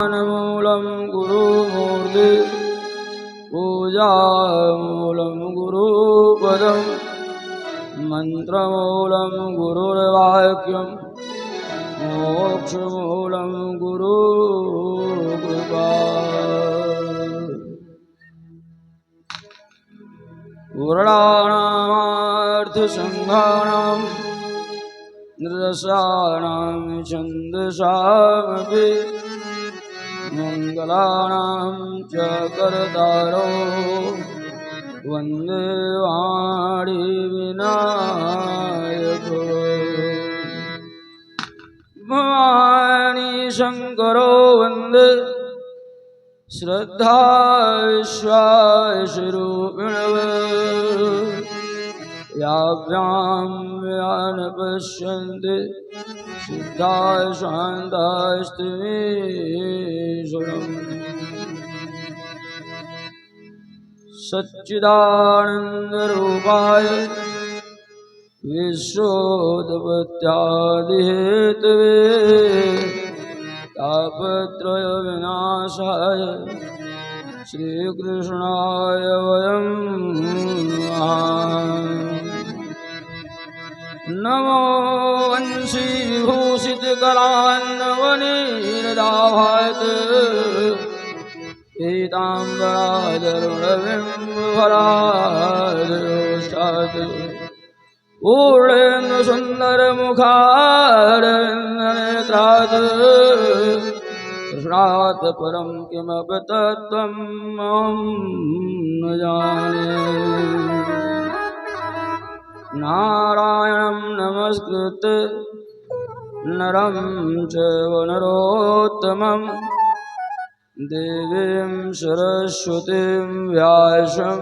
मूलं गुरुमूर्ति पूजामूलं गुरुपदं मन्त्रमूलं गुरुर्वाक्यं मोक्षमूलं गुरुकृपा। वर्णानामर्थसङ्घानां रसानां छन्दसामपि मंगलानां च करतारो वन्दे वाणी विनायको। भवानी शंकरो वन्दे श्रद्धा विश्वासरूपिणवे याभ्यां यान पश्यन्ति सिद्धा शान्तास्तिमीश्वरम्। सच्चिदानन्दरूपाय विश्वोत्पत्त्यादिहेतवे तापत्रयविनाशाय श्रीकृष्णाय वयं नमो वंशीभूषितकलान्नवनीरदाभात पीताम्बरादरुणबिम्बफलादरोष्ठात् पूर्णेन्दुसुन्दरमुखारविन्दनेत्रात् कृष्णात् परं किमपि तत्त्वं न जाने। नारायणं नमस्कृत्य नरं चैव नरोत्तमं देवीं सरस्वतीं व्यासं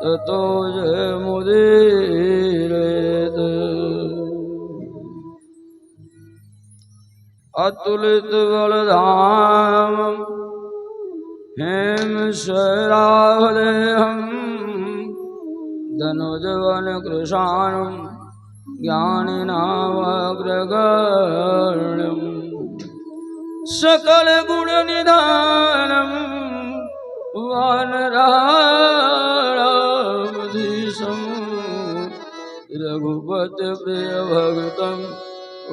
ततो जयमुदीरयेत्। अतुलितबलधामं हेमशैलावदेहं धनुजवनकृशानं ज्ञानिनामग्रगण्यं सकलगुणनिधानं वानराणामधीशं रघुपतिप्रियभक्तं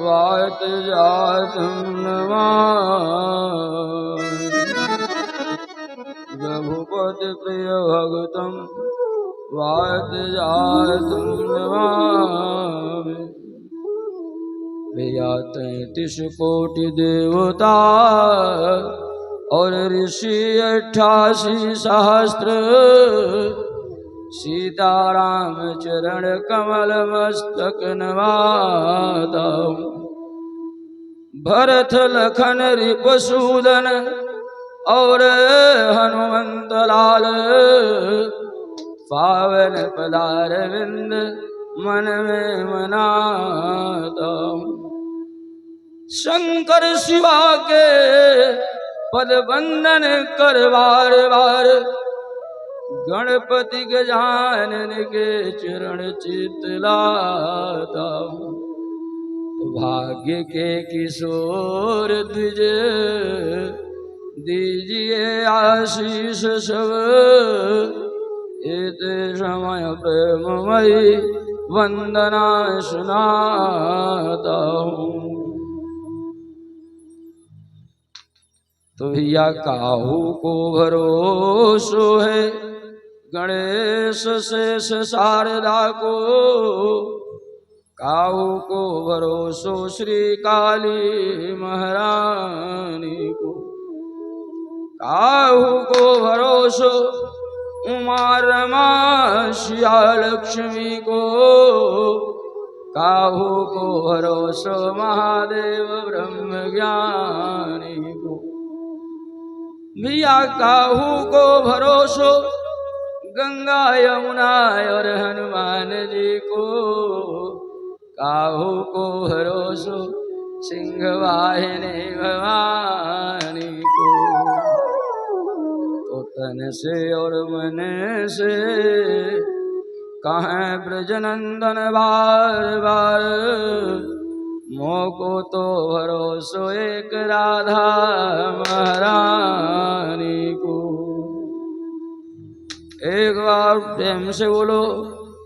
वातजातं नमामि। रघुपतिप्रियभक्तं वातजातं नमामि। भैया 33 कोटि देवता और ऋषि 88 सहस्त्र सीताराम चरण कमल मस्तक नवाता। भरत लखन रिपुसूदन और हनुमंत लाल पावन पदार विंद मन में मनाता। शंकर शिवा के पद वंदन कर बार बार गणपति गजानन के चरण चितलाता। भाग्य के किशोर द्विज दीजिए आशीष सब एते समय प्रेममयी वंदना सुनाता हूँ। तो भैया काहू को भरोसो है गणेश शेष शारदा को, काहू को भरोसो श्री काली महारानी को, काहू को भरोसो उमा रमा शिया लक्ष्मी को, काहू को भरोसो महादेव ब्रह्म ज्ञानी को। भैया काहू को भरोसो गंगा यमुना और हनुमान जी को, काहू को भरोसो सिंह वाहिनी भवानी को। तो तन से और मन से कहें ब्रजनंदन बार बार मोको तो भरोसो एक राधा महारानी को। एक बार प्रेम से बोलो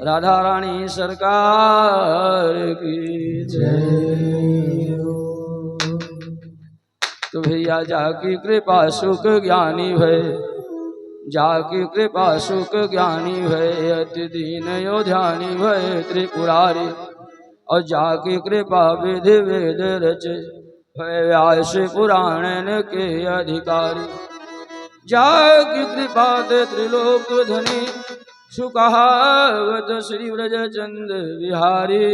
राधा रानी सरकार की जय। तो भैया जाकी कृपा सुख ज्ञानी भय, जाकी कृपा सुख ज्ञानी भय, अति दीन यो ध्यानी भय त्रिपुरारी। और जाकी कृपा विधि वेद रचे, भय व्यास पुराण के अधिकारी। जाकी कृपा ते त्रिलोक धनी, सुकहावत श्री व्रज चंद बिहारी।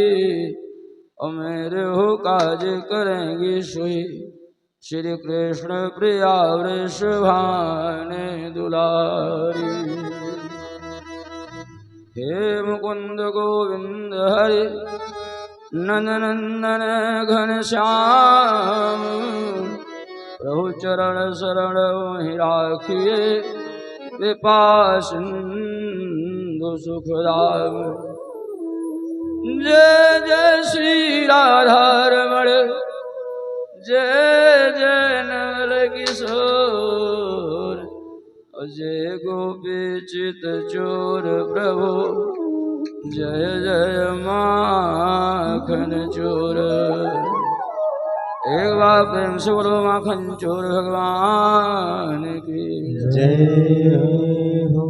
और मेरे हो काज करेंगे सोई, श्री कृष्ण प्रिया वृषभाने दुलारी। हे मुकुंद गोविंद हरि नंदनंदन घनश्याम, प्रभु चरण शरण वहीं राखिए, कृपा सिंधु सुखदाम। जय जय श्री राधारमण, जय जय नल किशोर, जय गोपी चित चोर प्रभु, जय जय माखन चोर। एक बार प्रेम से बोलो माखन चोर भगवान की जय हो।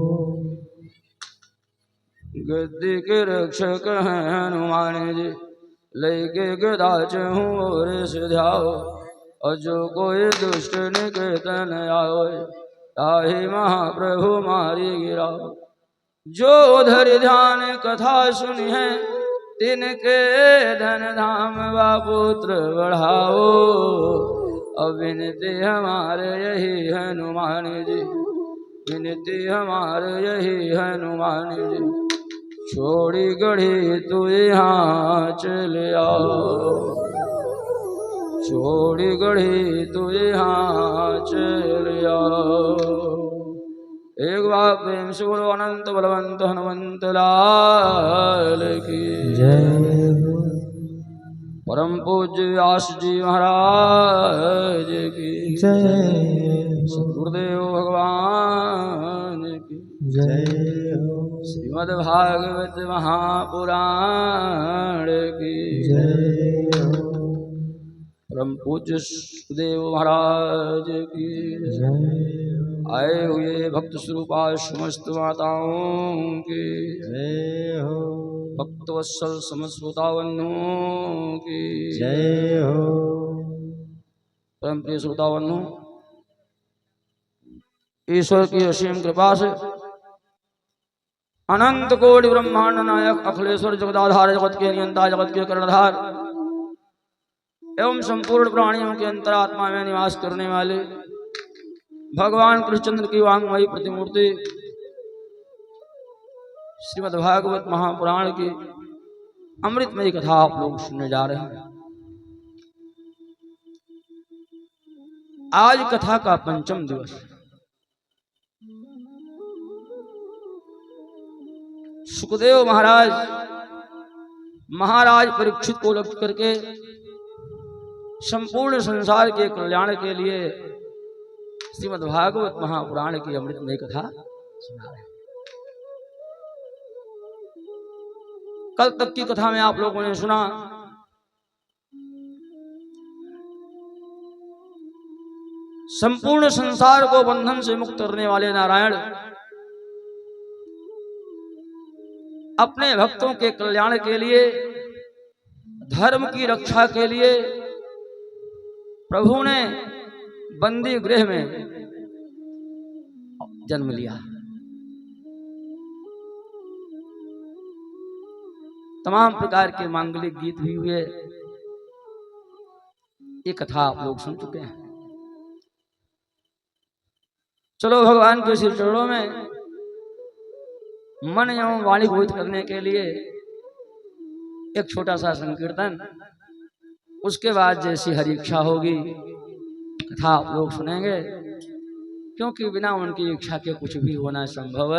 गद्दी के रक्षक हैं हनुमान जी, लेके गदा चहूँ और सिधाओ। और जो कोई दुष्ट निकेतन आओ, ताहि महाप्रभु मारी गिराओ। जो धरि ध्यान कथा सुनी है, तिनके धन धाम व पुत्र बढ़ाओ। अब विनती हमारे यही हनुमान जी, विनती हमारे यही हनुमान जी। छोड़ी गढ़ी तू यहाँ चल आओ, छोड़ी गढ़ी तू यहाँ चल आओ। एक बार प्रेम से बोलो अनंत बलवंत हनुमंत लाल की जय। परम पूज्य व्यास जी महाराज की जय। सद्गुरुदेव भगवान की जय। श्रीमद् भागवत महापुराण की जय। परम पूज्य सुखदेव महाराज की जय। आए हुए भक्त स्वरूपा समस्त माताओं की जय हो। भक्तवत्सल समस्त श्रोतावन्नों की जय हो। परम प्रिय श्रोतावन्नों, ईश्वर की असीम कृपा से अनंत कोटि ब्रह्मांड नायक अखिलेश्वर जगदाधार, जगत के नियंता, जगत के कर्णधार एवं संपूर्ण प्राणियों के अंतरात्मा में निवास करने वाले भगवान कृष्णचंद्र की वांगमयी प्रतिमूर्ति श्रीमद् भागवत महापुराण की अमृतमयी कथा आप लोग सुनने जा रहे हैं। आज कथा का पंचम दिवस। सुखदेव महाराज परीक्षित को लक्ष्य करके संपूर्ण संसार के कल्याण के लिए श्रीमद् भागवत महापुराण की अमृतमयी कथा सुना रहे हैं। कल तक की कथा में आप लोगों ने सुना संपूर्ण संसार को बंधन से मुक्त करने वाले नारायण अपने भक्तों के कल्याण के लिए, धर्म की रक्षा के लिए प्रभु ने बंदी गृह में जन्म लिया। तमाम प्रकार के मांगलिक गीत भी हुए। ये कथा आप लोग सुन चुके हैं। चलो भगवान के श्री चरणों में मन एवं वाणी को हित करने के लिए एक छोटा सा संकीर्तन, उसके बाद जैसी हरी इच्छा होगी कथा आप लोग सुनेंगे, क्योंकि बिना उनकी इच्छा के कुछ भी होना संभव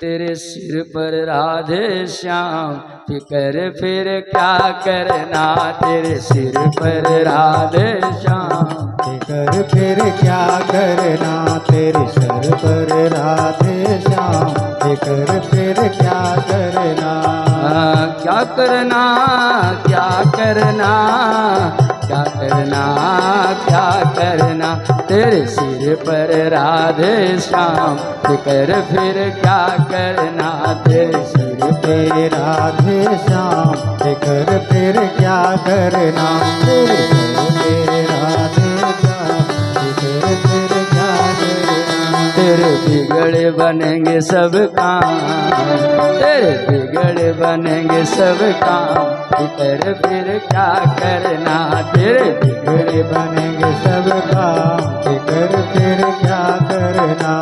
तेरे सिर पर राधे श्याम फिकर फिर क्या करना, तेरे सिर पर राधे श्याम फिकर फिर क्या करना, तेरे सर पर राधे श्याम फिकर फिर क्या करना। क्या करना, क्या करना, क्या करना, क्या करना, तेरे सिर पर राधे श्याम फिकर फिर क्या करना, तेरे सिर पे राधे श्याम फिकर फिर क्या करना, तेरे सर पे राधे श्याम फिकर फिर क्या करना। तेरे बिगड़े बनेंगे सब काम, तेरे बिगड़े बनेंगे सब काम फिकर फिर क्या करना, तेरे बिगड़े बनेंगे सब काम फिकर फिर क्या करना।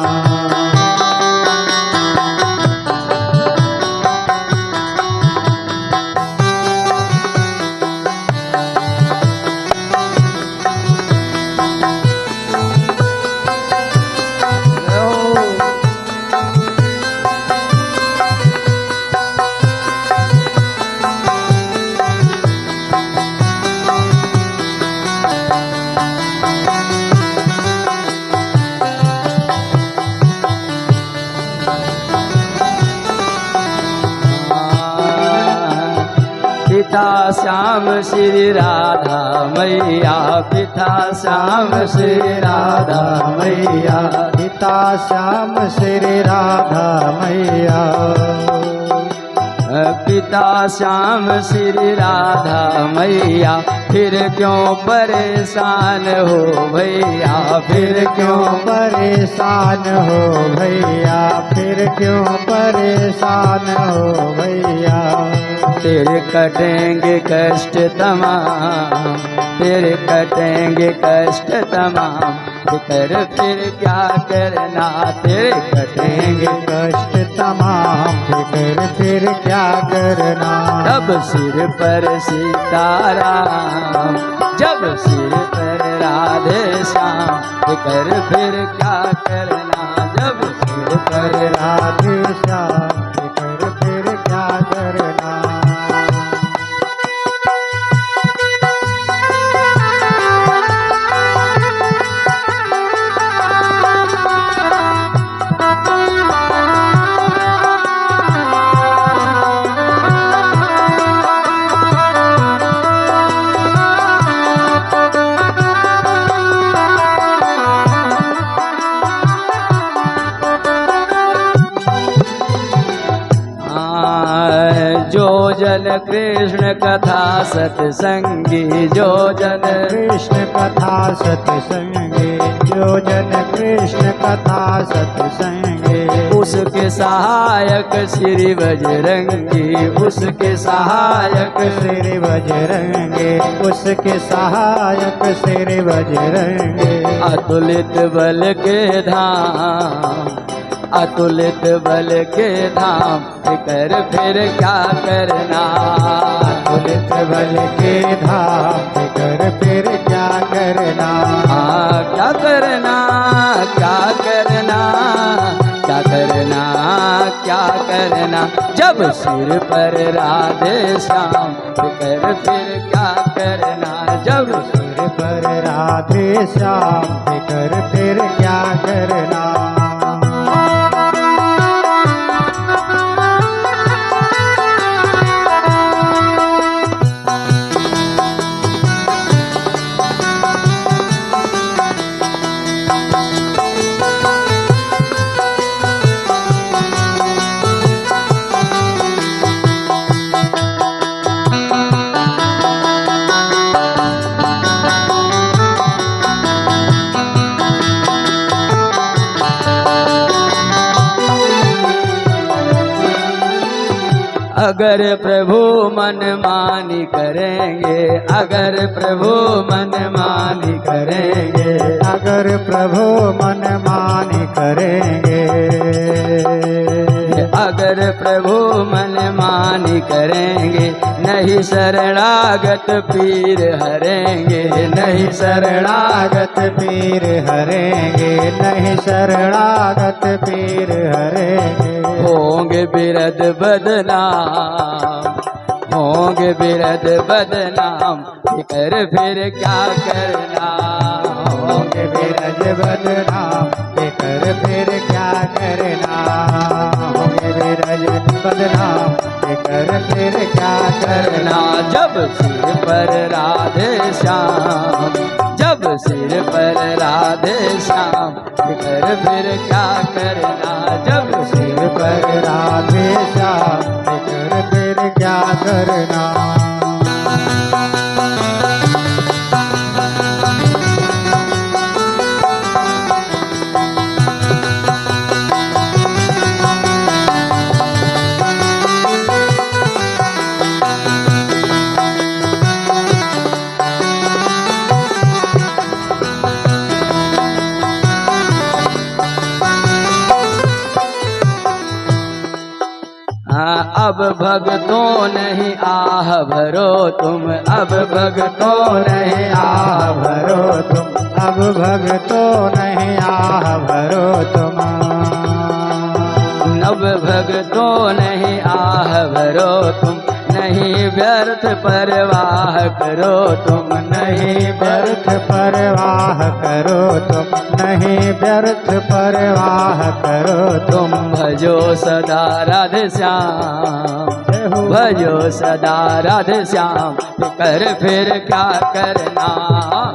पिता श्याम श्री राधा मैया, पिता श्याम श्री राधा मैया, पिता श्याम श्री राधा मैया। पिता श्याम श्री राधा मैया, फिर क्यों परेशान हो भैया, फिर क्यों परेशान हो भैया, फिर क्यों परेशान हो भैया। तेरे कटेंगे कष्ट तमाम, तेरे कटेंगे कष्ट तमाम फिकर फिर क्या करना, तेरे कटेंगे कष्ट तमाम फिकर फिर क्या करना। जब सिर पर सीताराम, जब सिर पर राधे श्याम फिकर फिर क्या करना, जब सिर पर राधे श्याम फिकर फिर क्या करना। जो जन कृष्ण कथा सत्संगी, जो जन कृष्ण कथा सत्संगी, जो जन कृष्ण कथा सत्संगी। उसके सहायक श्री बजरंगी, उसके सहायक श्री बजरंगी, उसके सहायक श्री बजरंगी। अतुलित बल के धाम, अतुलित बल के धाम फिकर फिर क्या करना, अतुलित बल के धाम फिकर फिर क्या करना। क्या करना, क्या करना, क्या करना, क्या करना, जब सिर पर राधे श्याम फिकर फिर क्या करना, जब सिर पर राधे श्याम फिकर फिर क्या करना। अगर प्रभु मन मानी करेंगे, अगर प्रभु मन मानी करेंगे, अगर प्रभु मन मानी करेंगे। अगर प्रभु मन मानी करेंगे, नहीं शरणागत पीर हरेंगे, नहीं शरणागत पीर हरेंगे, नहीं शरणागत पीर हरेंगे। होंगे बिरद बदनाम, होंगे बिरद बदनाम, फिर क्या करना। होंगे बिरद बदनाम, फिर क्या करना। होंगे बिरद बदनाम, फिर क्या करना। जब सिर पर राधे श्याम, जब सिर पर राधे श्याम, फिर क्या करना। जब सिर पर राधे श्याम, फिर क्या करना। अब भगतों नहीं आह भरो तुम, अब भगतों नहीं आह भरो तुम, अब भगतों नहीं आह भरो तुम। नव भगतों नहीं आह भरो तुम, नहीं व्यर्थ परवाह करो तुम, नहीं व्यर्थ परवाह करो तुम, नहीं व्यर्थ परवाह करो तुम। भजो सदा राधे श्याम, भजो सदा राधे श्याम, फिर क्या करना।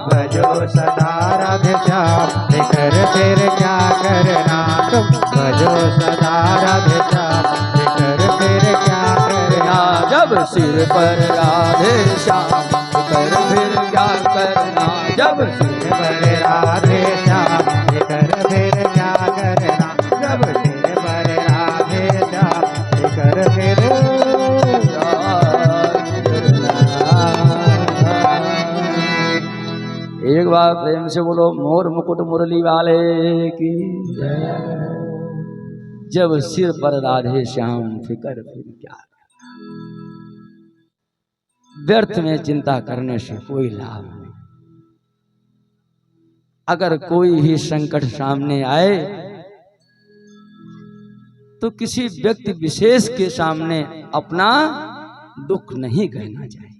भजो सदा राधे श्याम, फिर क्या करना। तुम भजो सदा राधे श्याम, फिर क्या करना। जब सिर पर राधे श्याम, फिर क्या करना। जब सिर पर राधे श्याम, फिर क्या करना। जब सिर पर राधे श्याम, फिर एक बार प्रेम से बोलो मोर मुकुट मुरली वाले की। जब सिर पर राधे श्याम, फिर क्या। व्यर्थ में चिंता करने से कोई लाभ नहीं। अगर कोई ही संकट सामने आए तो किसी व्यक्ति विशेष के सामने अपना दुख नहीं कहना चाहिए।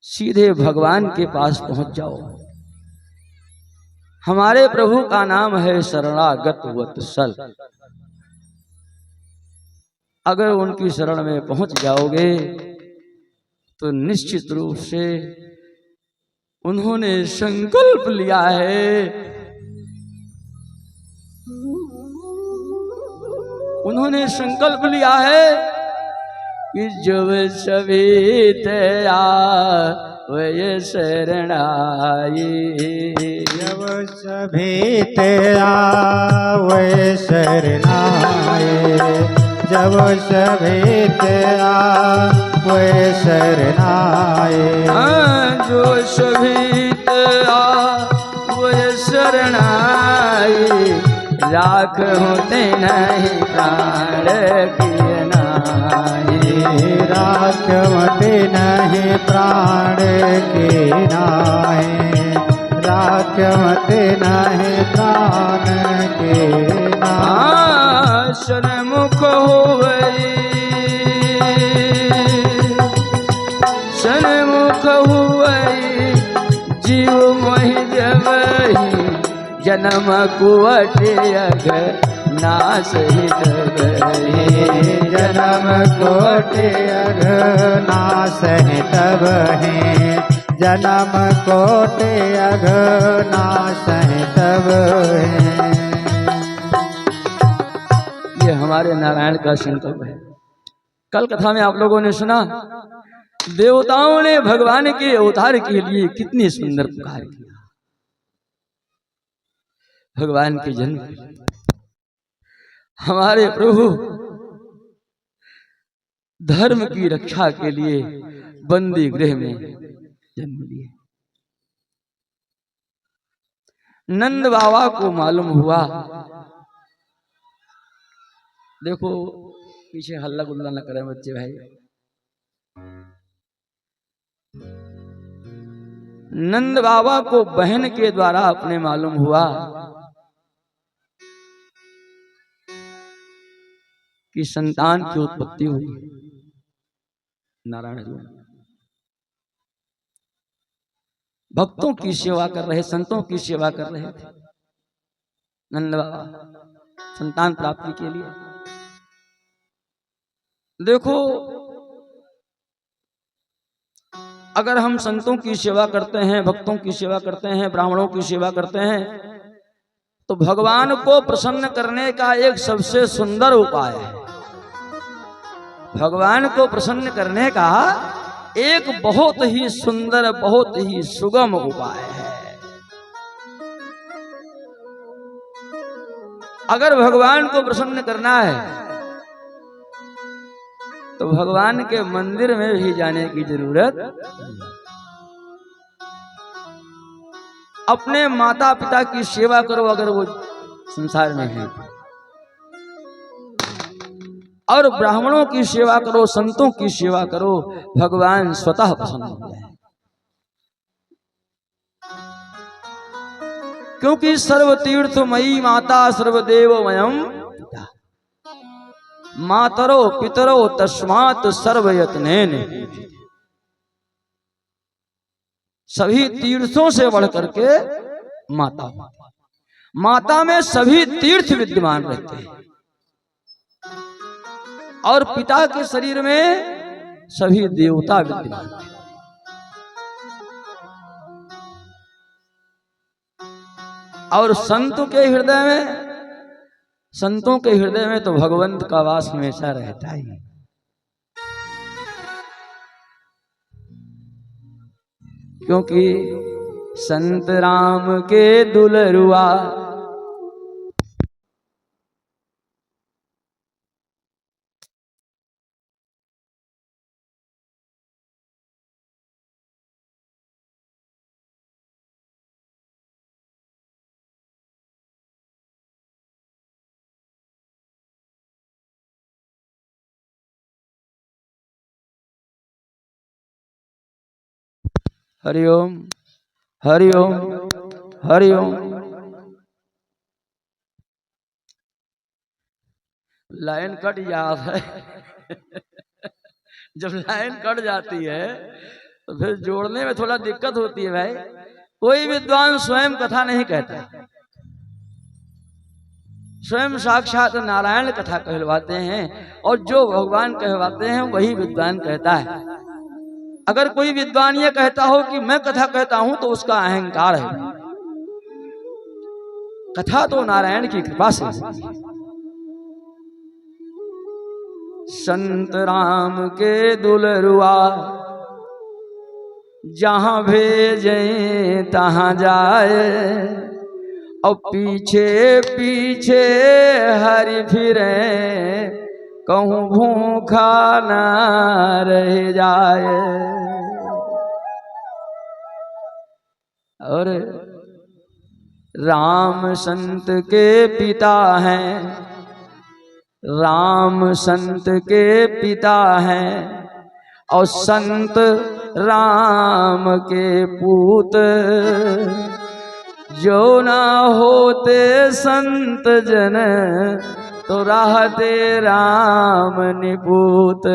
सीधे भगवान के पास पहुंच जाओ। हमारे प्रभु का नाम है शरणागत वत्सल। अगर उनकी शरण में पहुंच जाओगे तो निश्चित रूप से उन्होंने संकल्प लिया है, उन्होंने संकल्प लिया है कि जब सभी तेरा वे शरणाई, जब सभी तेरा वे शरणाए। जब सभी तेरा वे शरणाए। जो सभी तेरा वे शरणाई, राख होते नहीं प्राण की नाई। राख होते नहीं प्राण की नाई। राख होते नहीं प्राण के नाई। सन्मुख हुई, सन्मुख हुई जीव मोहि जबहि, जन्म कुवटे अघ नाश हित बहि। जन्म कोटि अघ नाश हित बहि। जन्म कोटि अघ नाश हित बहि। ये हमारे नारायण का संकल्प है। कल कथा में आप लोगों ने सुना, देवताओं ने भगवान के अवतार के लिए कितनी सुंदर पुकार किया। भगवान के जन्म के लिए हमारे प्रभु धर्म की रक्षा के लिए बंदी गृह में जन्म लिए। नंद बाबा को मालूम हुआ देखो पीछे हल्ला गुल्ला न करें बच्चे भाई। नंद बाबा को बहन के द्वारा अपने मालूम हुआ कि संतान की उत्पत्ति हुई। नारायण जी भक्तों की सेवा कर रहे, संतों की सेवा कर रहे थे नंद बाबा संतान प्राप्ति के लिए। देखो अगर हम संतों की सेवा करते हैं, भक्तों की सेवा करते हैं, ब्राह्मणों की सेवा करते हैं, तो भगवान को प्रसन्न करने का एक सबसे सुंदर उपाय है। भगवान को प्रसन्न करने का एक बहुत ही सुंदर, बहुत ही सुगम उपाय है। अगर भगवान को प्रसन्न करना है तो भगवान के मंदिर में भी जाने की जरूरत। अपने माता पिता की सेवा करो अगर वो संसार में है, और ब्राह्मणों की सेवा करो, संतों की सेवा करो, भगवान स्वतः प्रसन्न हो जाए। क्योंकि सर्वतीर्थमयी माता सर्वदेवमयम् पिता, मातरो पितरो तस्मात् सर्वयत्नेन। सभी तीर्थों से बढ़ करके माता, माता में सभी तीर्थ विद्यमान रहते हैं, और पिता के शरीर में सभी देवता विद्यमान हैं। और संतों के हृदय में, संतों के हृदय में तो भगवंत का वास हमेशा रहता ही। क्योंकि संत राम के दुलरुआ हरिओम हरिओम हरिओम। लाइन कट जाता है जब लाइन कट जाती है तो फिर जोड़ने में थोड़ा दिक्कत होती है भाई। कोई विद्वान स्वयं कथा नहीं कहता, स्वयं साक्षात नारायण कथा कहलवाते हैं, और जो भगवान कहवाते हैं वही विद्वान कहता है। अगर कोई विद्वान ये कहता हो कि मैं कथा कहता हूं तो उसका अहंकार है। कथा तो नारायण की कृपा से। संत राम के दुलरुआ जहां भेजे तहां जाए, और पीछे पीछे हरि फिरे कहूं भूखा न रह जाए। और राम संत के पिता हैं, राम संत के पिता हैं, और संत राम के पूत। जो ना होते संत जन तो रहते राम निपूत।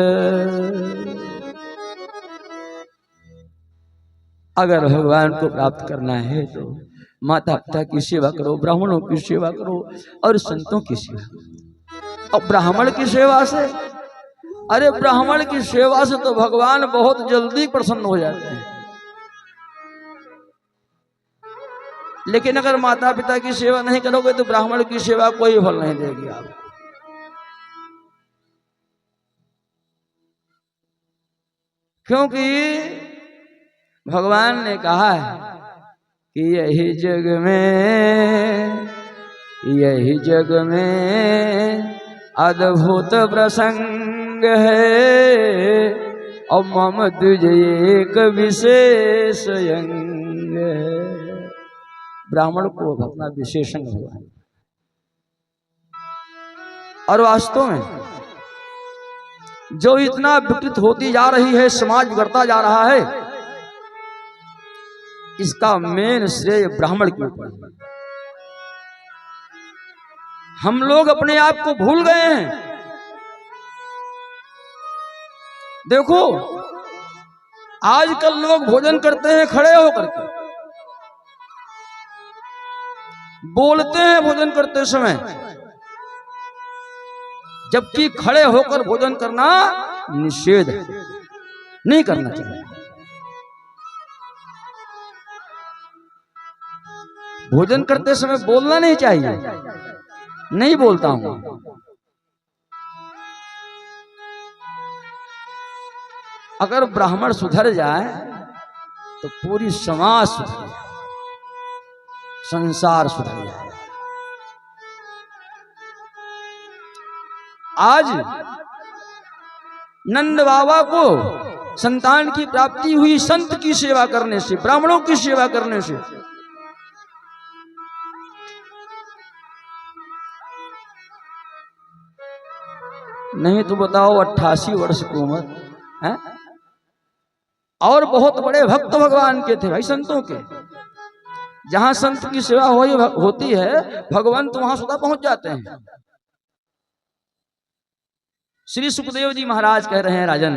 अगर भगवान को प्राप्त करना है तो माता पिता की सेवा करो, ब्राह्मणों की सेवा करो, और संतों की सेवा। और ब्राह्मण की सेवा से, अरे ब्राह्मण की सेवा से तो भगवान बहुत जल्दी प्रसन्न हो जाते हैं। लेकिन अगर माता पिता की सेवा नहीं करोगे तो ब्राह्मण की सेवा कोई फल नहीं देगी आप। क्योंकि भगवान ने कहा है कि यही जग में अद्भुत प्रसंग है, और मम तुझे एक विशेष अंग है। ब्राह्मण को अपना विशेषण हुआ। और वास्तव में जो इतना विकृत होती जा रही है, समाज बिगड़ता जा रहा है, इसका मेन श्रेय ब्राह्मण के ऊपर है। हम लोग अपने आप को भूल गए हैं। देखो, आजकल लोग भोजन करते हैं खड़े होकर के, बोलते हैं भोजन करते समय, जबकि खड़े होकर भोजन करना निषेध है, नहीं करना चाहिए। भोजन करते समय बोलना नहीं चाहिए, नहीं बोलता हूं। अगर ब्राह्मण सुधर जाए तो पूरी समाज सुधर जाए, संसार सुधर जाए। आज नंद बाबा को संतान की प्राप्ति हुई संत की सेवा करने से, ब्राह्मणों की सेवा करने से। नहीं तो बताओ, 88 वर्ष की उम्र है, और बहुत बड़े भक्त भगवान के थे भाई, संतों के। जहां संत की सेवा होती है, भगवान तो वहां सदा पहुंच जाते हैं। श्री सुखदेव जी महाराज कह रहे हैं, राजन,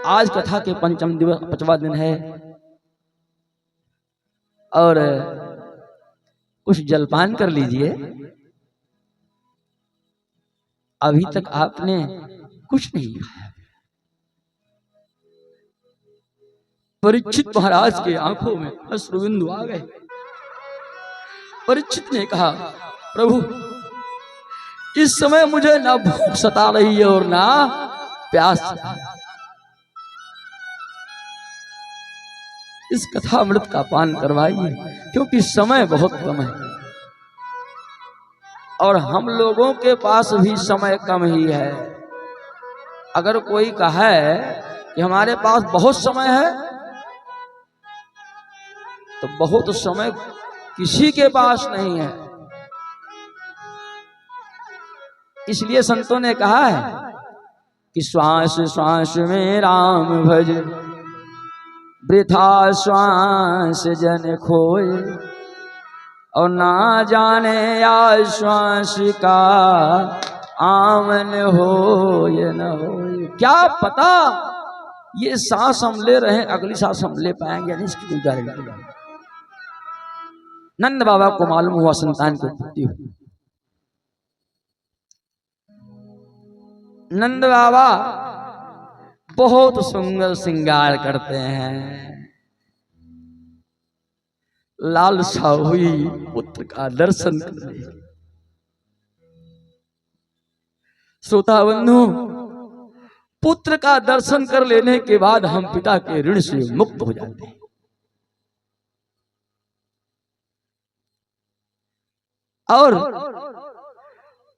आज कथा के पंचम दिवस, 5वां दिन है, और कुछ जलपान कर लीजिए। अभी तक आपने कुछ नहीं खाया। परीक्षित महाराज के आंखों में अश्रुबिंदु आ गए। परीक्षित ने कहा, प्रभु, इस समय मुझे ना भूख सता रही है और ना प्यास। इस कथामृत का पान करवाइए, क्योंकि समय बहुत कम है और हम लोगों के पास भी समय कम ही है। अगर कोई कहे कि हमारे पास बहुत समय है, तो बहुत समय किसी के पास नहीं है। इसलिए संतों ने कहा है कि श्वास श्वास में राम भज, वृथा श्वास जन खोए, और ना जाने आश्वास का आमन हो ये न हो। क्या पता ये सांस हम ले रहे हैं, अगली सांस हम ले पाएंगे नहीं, इसकी कोई गारंटी नहीं। नंद बाबा को मालूम हुआ संतान की उत्पत्ति हुई। नंद बाबा बहुत सुंदर श्रृंगार करते हैं। लालसा हुई पुत्र का दर्शन करने। श्रोता बंधु, पुत्र का दर्शन कर लेने के बाद हम पिता के ऋण से मुक्त हो जाते हैं। और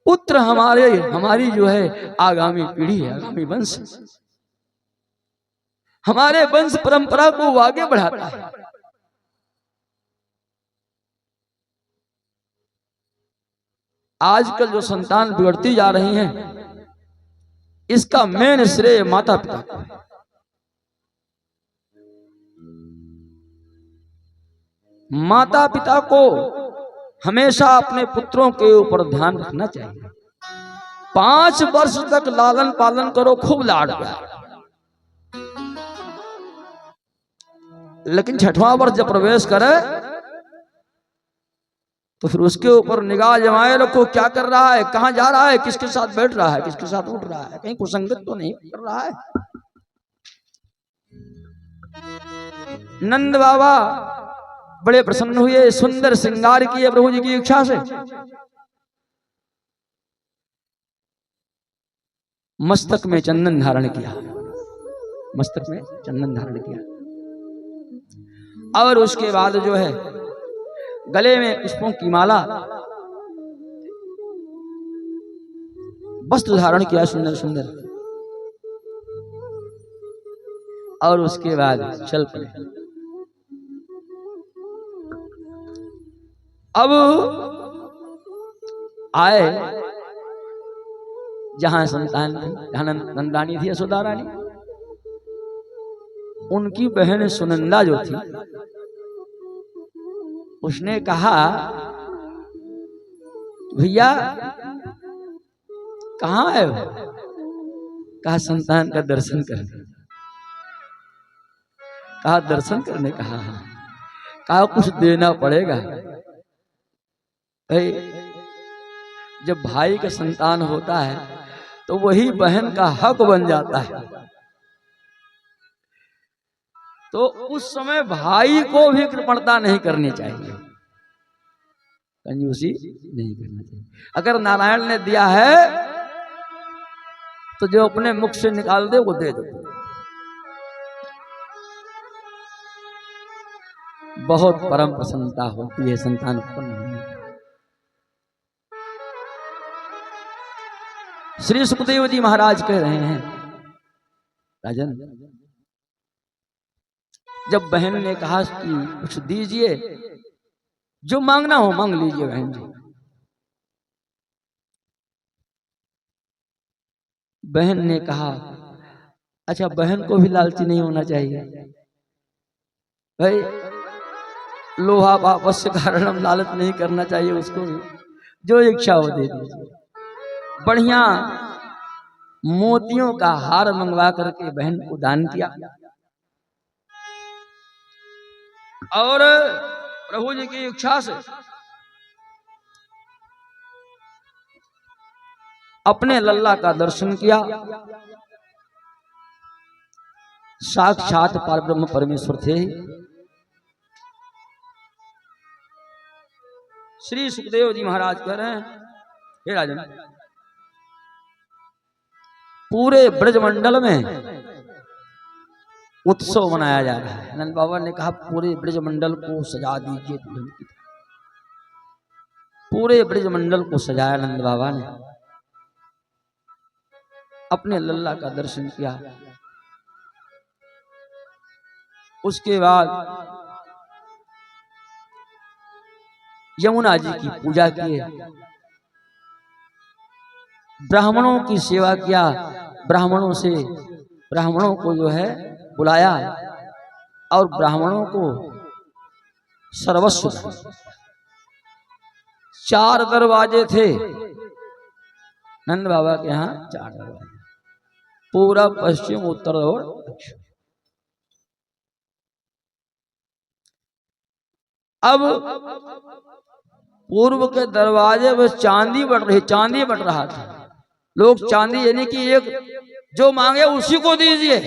पुत्र हमारी जो है आगामी पीढ़ी है, आगामी वंश, हमारे वंश परंपरा को आगे बढ़ाता है। आजकल जो संतान बिगड़ती जा रही हैं, इसका मेन श्रेय माता पिता को है। माता पिता को हमेशा अपने पुत्रों के ऊपर ध्यान रखना चाहिए। 5 वर्ष तक लालन पालन करो, खूब लाड प्यार, लेकिन 6वां वर्ष जब प्रवेश करे तो फिर उसके ऊपर निगाह जमाए रखो। क्या कर रहा है, कहां जा रहा है, किसके साथ बैठ रहा है, किसके साथ उठ रहा है, कहीं कुसंगत तो नहीं कर रहा है। नंद बाबा बड़े प्रसन्न हुए, सुंदर श्रृंगार किए प्रभु जी की इच्छा से। मस्तक में चंदन धारण किया, मस्तक में चंदन धारण किया, और उसके बाद जो है गले में पुष्पों की माला, वस्त्र धारण किया सुंदर सुंदर, और उसके बाद चल पड़े। अब आए जहां संतान थी, जहां नंदानी थी, यशोदा रानी, उनकी बहन सुनंदा जो थी, उसने कहा भैया कहाँ है वो? कहा संतान का दर्शन करने। कहा दर्शन करने? कहा कुछ देना पड़ेगा। भाई जब भाई का संतान होता है तो वही बहन का हक बन जाता है। तो उस समय भाई को भी कृपणता नहीं करनी चाहिए, कंजूसी नहीं करना चाहिए। अगर नारायण ने दिया है तो जो अपने मुख से निकाल दे वो दे दो। बहुत परम प्रसन्नता होती है संतान उत्पन्न होने। श्री सुखदेव जी महाराज कह रहे हैं, राजन जब बहन ने कहा कि कुछ दीजिए, जो मांगना हो मांग लीजिए बहन जी। बहन ने कहा अच्छा बहन को भी लालची नहीं होना चाहिए भाई, लोहा वापस के कारण हम लालच नहीं करना चाहिए उसको, जो इच्छा हो दे दीजिए। बढ़िया मोतियों का हार मंगवा करके बहन को दान किया और प्रभु जी की इच्छा से अपने लल्ला का दर्शन किया। साक्षात परब्रह्म परमेश्वर थे। श्री सुखदेव जी महाराज कह रहे हैं, हे राजन पूरे ब्रजमंडल में उत्सव मनाया जा रहा है। नंद बाबा ने कहा पूरे ब्रजमंडल को सजा दीजिए दुल्हन की तरह। पूरे ब्रजमंडल को सजाया नंद बाबा ने, अपने लल्ला का दर्शन किया। उसके बाद यमुना जी की पूजा किए, ब्राह्मणों की सेवा किया, ब्राह्मणों को जो है बुलाया और ब्राह्मणों को सर्वस्व। 4 दरवाजे थे नंद बाबा के यहाँ, 4 दरवाजे, पूरब पश्चिम उत्तर और दक्षिण। अब पूर्व के दरवाजे में चांदी बट रहा था। लोग चांदी यानी कि एक जो मांगे उसी को दीजिए।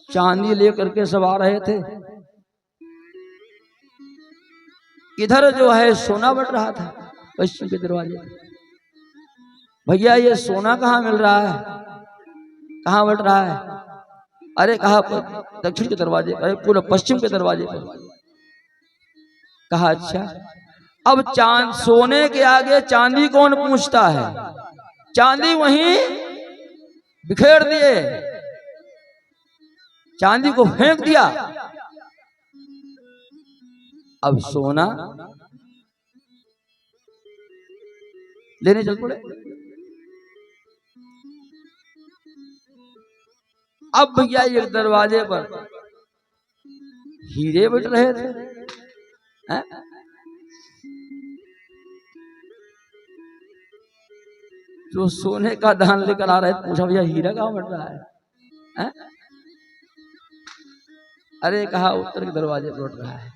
चांदी लेकर के सब आ रहे थे। इधर जो है सोना बट रहा था पश्चिम के दरवाजे। भैया ये सोना कहाँ मिल रहा है, कहाँ बट रहा है? अरे कहा दक्षिण के दरवाजे, अरे पूरा पश्चिम के दरवाजे पर। कहा अच्छा। अब सोने के आगे चांदी कौन पूछता है? चांदी वहीं बिखेर दिए, चांदी को फेंक दिया। अब सोना लेने चल पड़े। अब भैया एक दरवाजे पर हीरे बट रहे थे। जो सोने का दान लेकर आ रहे थे, पूछा भैया हीरा कहाँ बट रहा है? अरे कहा उत्तर के दरवाजे पर बट रहा है।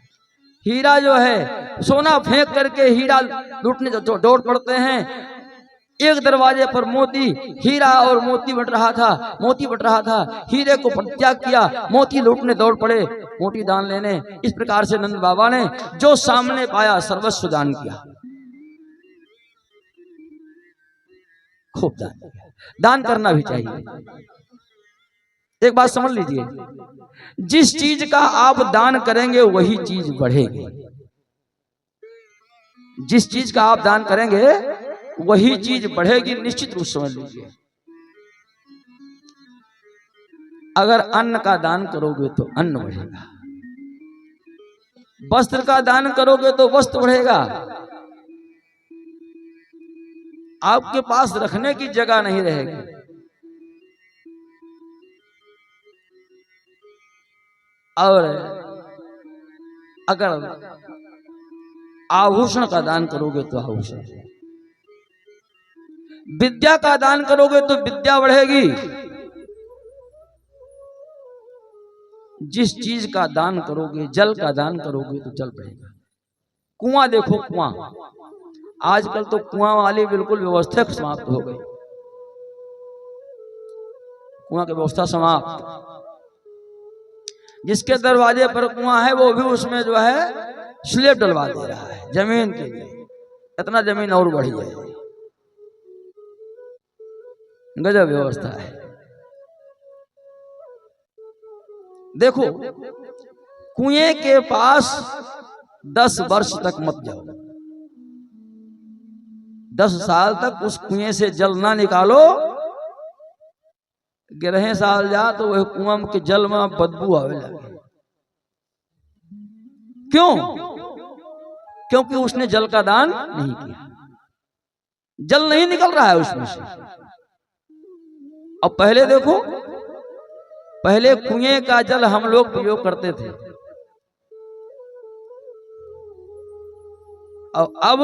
हीरा जो है, सोना फेंक करके हीरा लूटने दौड़ पड़ते हैं। एक दरवाजे पर मोती, हीरा और मोती बट रहा था। हीरे को परित्याग किया, मोती लूटने दौड़ पड़े, मोती दान लेने। इस प्रकार से नंद बाबा ने जो सामने पाया सर्वस्व दान किया। खूब दान करना भी चाहिए। एक बात समझ लीजिए, जिस चीज का आप दान करेंगे वही चीज बढ़ेगी। जिस चीज का आप दान करेंगे वही चीज बढ़ेगी, निश्चित रूप समझ लीजिए। अगर अन्न का दान करोगे तो अन्न बढ़ेगा, वस्त्र का दान करोगे तो वस्त्र बढ़ेगा। आपके पास रखने की जगह नहीं रहेगी। और अगर आभूषण का दान करोगे तो आभूषण, विद्या का दान करोगे तो विद्या बढ़ेगी। जिस चीज का दान करोगे, जल का दान करोगे तो जल बढ़ेगा। कुआं देखो, कुआं आजकल तो कुआं वाली बिल्कुल व्यवस्था समाप्त हो गई। कुआं की व्यवस्था समाप्त। जिसके दरवाजे पर कुआं है वो भी उसमें जो है स्लेब डलवा दे रहा है जमीन के लिए। इतना जमीन और बढ़ी है, गजब व्यवस्था है। देखो, कुएं के पास 10 वर्ष तक मत जाओ। 10 साल तक उस कुएं से जल ना निकालो। 11 साल जा तो वह कुआं के जल में बदबू आवे लगे। क्यों? क्योंकि उसने जल का दान नहीं किया, जल नहीं निकल रहा है उसमें से। अब पहले देखो, पहले कुएं का जल हम लोग प्रयोग करते थे, और अब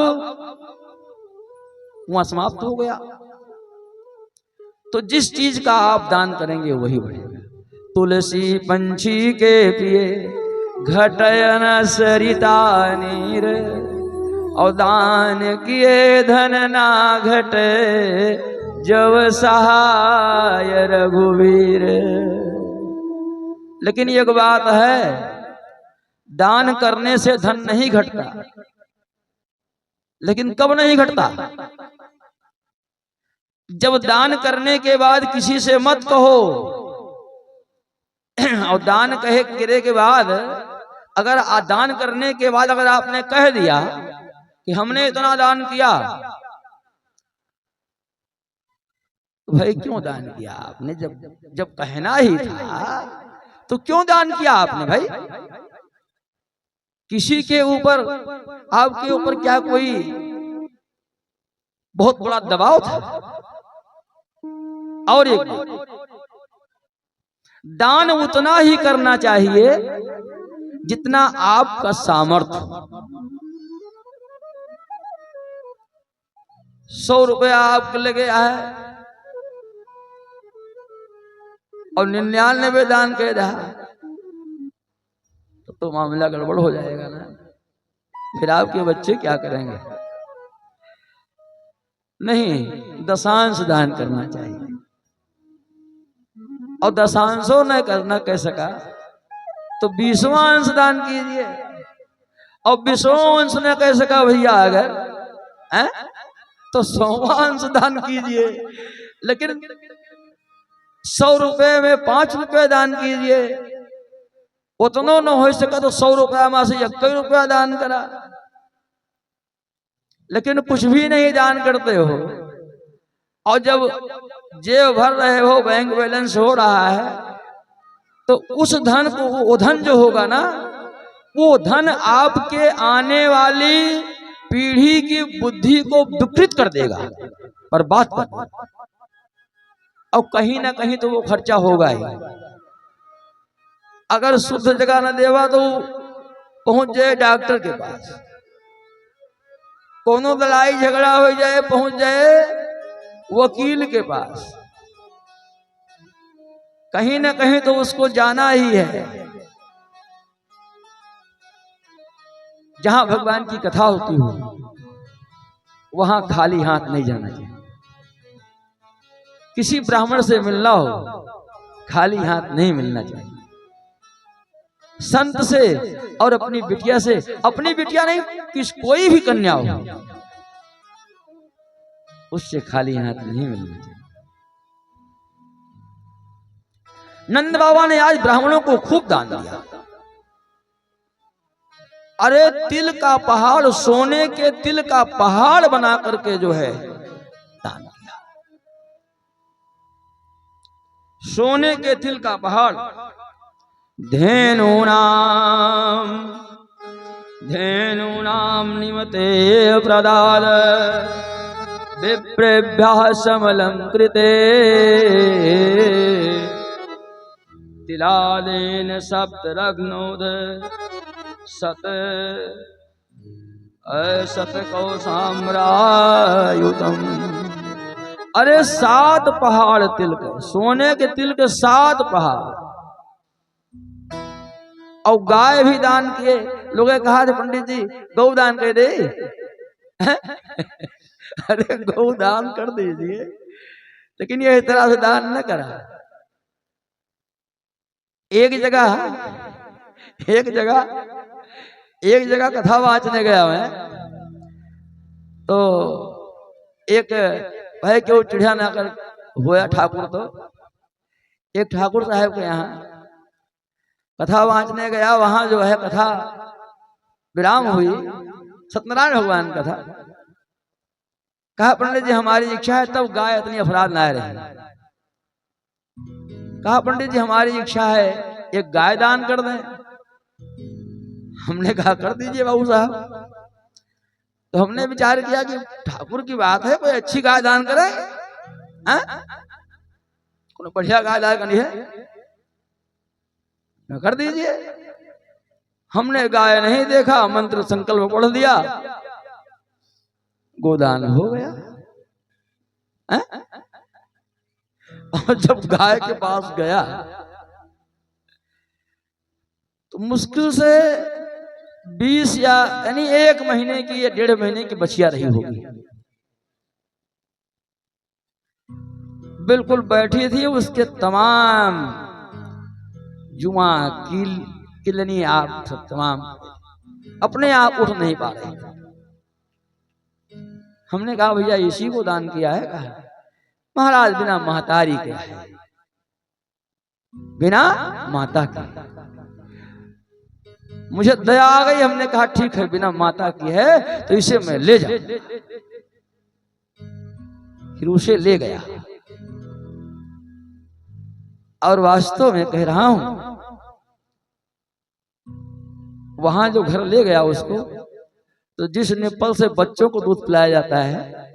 कुआं समाप्त हो गया। तो जिस चीज का आप दान करेंगे वही बढ़ेगा। तुलसी पंछी के पिए घटयन सरिता नीर, और दान किए धन ना घटे जब सहाय रघुवीर। लेकिन एक बात है, दान करने से धन नहीं घटता। लेकिन कब नहीं घटता? जब दान करने के बाद किसी से मत कहो, और दान कहे करे के बाद, अगर दान करने के बाद अगर आपने कह दिया कि हमने इतना दान किया, तो भाई क्यों दान किया आपने? जब कहना ही था तो क्यों दान किया आपने? भाई किसी के ऊपर, आपके ऊपर क्या कोई बहुत बड़ा दबाव था? और एक दान उतना ही करना चाहिए जितना आपका सामर्थ्य। 100 रुपया आपको ले गया है और 99 दान कर रहा, तो मामला गड़बड़ हो जाएगा ना। फिर आपके बच्चे क्या करेंगे? नहीं, दशांश दान करना चाहिए। और दशांशों न करना कह सका तो 20वां अंश दान कीजिए। और 20वां अंश न कह सका भैया अगर है तो 100वां अंश दान कीजिए। लेकिन 100 रुपए में 5 रुपए दान कीजिए। उतना न हो सका तो 100 रुपया में से 21 रुपया दान करा। लेकिन कुछ भी नहीं दान करते हो, और जब जेब भर रहे हो, बैंक बैलेंस हो रहा है, तो उस धन को, वो धन जो होगा ना, वो धन आपके आने वाली पीढ़ी की बुद्धि को विकृत कर देगा, बर्बाद कर देगा। और कहीं ना कहीं तो वो खर्चा होगा ही। अगर शुद्ध जगह न देवा तो पहुंच जाए डॉक्टर के पास, कोनो लड़ाई झगड़ा हो जाए पहुंच जाए वकील के पास, कहीं ना कहीं तो उसको जाना ही है। जहां भगवान की कथा होती हो वहां खाली हाथ नहीं जाना चाहिए। किसी ब्राह्मण से मिलना हो खाली हाथ नहीं मिलना चाहिए। संत से और अपनी बिटिया से, अपनी बिटिया नहीं, कोई भी कन्या हो उससे खाली हाथ नहीं मिलना चाहिए। नंद बाबा ने आज ब्राह्मणों को खूब दान दिया। अरे तिल का पहाड़, सोने के तिल का पहाड़ बना करके जो है दान किया। सोने के तिल का पहाड़। धेनूनाम निमते प्रदाल विप्रेभ्यः समलंकृते तिलालेन सप्तरग्नोद सत असतकौसाम्रायुतम। अरे 7 पहाड़ तिल के, सोने के तिल के 7 पहाड़। और गाय भी दान किए। लोग कहा थे पंडित जी गौ दान कर दे। अरे गौ दान कर दीजिए, लेकिन ये इस तरह से दान न करा। एक जगह कथा वाचने गया मैं, तो एक भाई क्यों चिड़िया ना कर होया ठाकुर, तो एक ठाकुर साहब के यहाँ कथा वाचने गया। वहां जो है कथा विराम हुई, सत्यनारायण भगवान कथा। कहा पंडित जी हमारी इच्छा है, तब गाय इतनी अपराध ना रहे। कहा पंडित जी हमारी इच्छा है एक गाय दान कर दें। हमने कहा कर दीजिए बाबू साहब। तो हमने विचार किया कि ठाकुर की बात है, कोई अच्छी गाय दान करे, कोई बढ़िया गाय दान करनी है, कर दीजिए। हमने गाय नहीं देखा, मंत्र संकल्प पढ़ दिया, गोदान हो गया। और जब गाय के पास गया तो मुश्किल से 20 या यानी 1 महीने की या 1.5 महीने की बचिया रही होगी। बिल्कुल बैठी थी, उसके तमाम जुआ किलनी आप सब तमाम अपने आप उठ नहीं पा रहे। हमने कहा भैया इसी को दान किया है। कहा महाराज बिना महतारी के है, बिना माता के। मुझे दया आ गई, हमने कहा ठीक है बिना माता की है तो इसे मैं ले जाऊं। फिर उसे ले गया और वास्तव में कह रहा हूं वहां जो घर ले गया उसको, तो जिस निप्पल से बच्चों को दूध पिलाया जाता है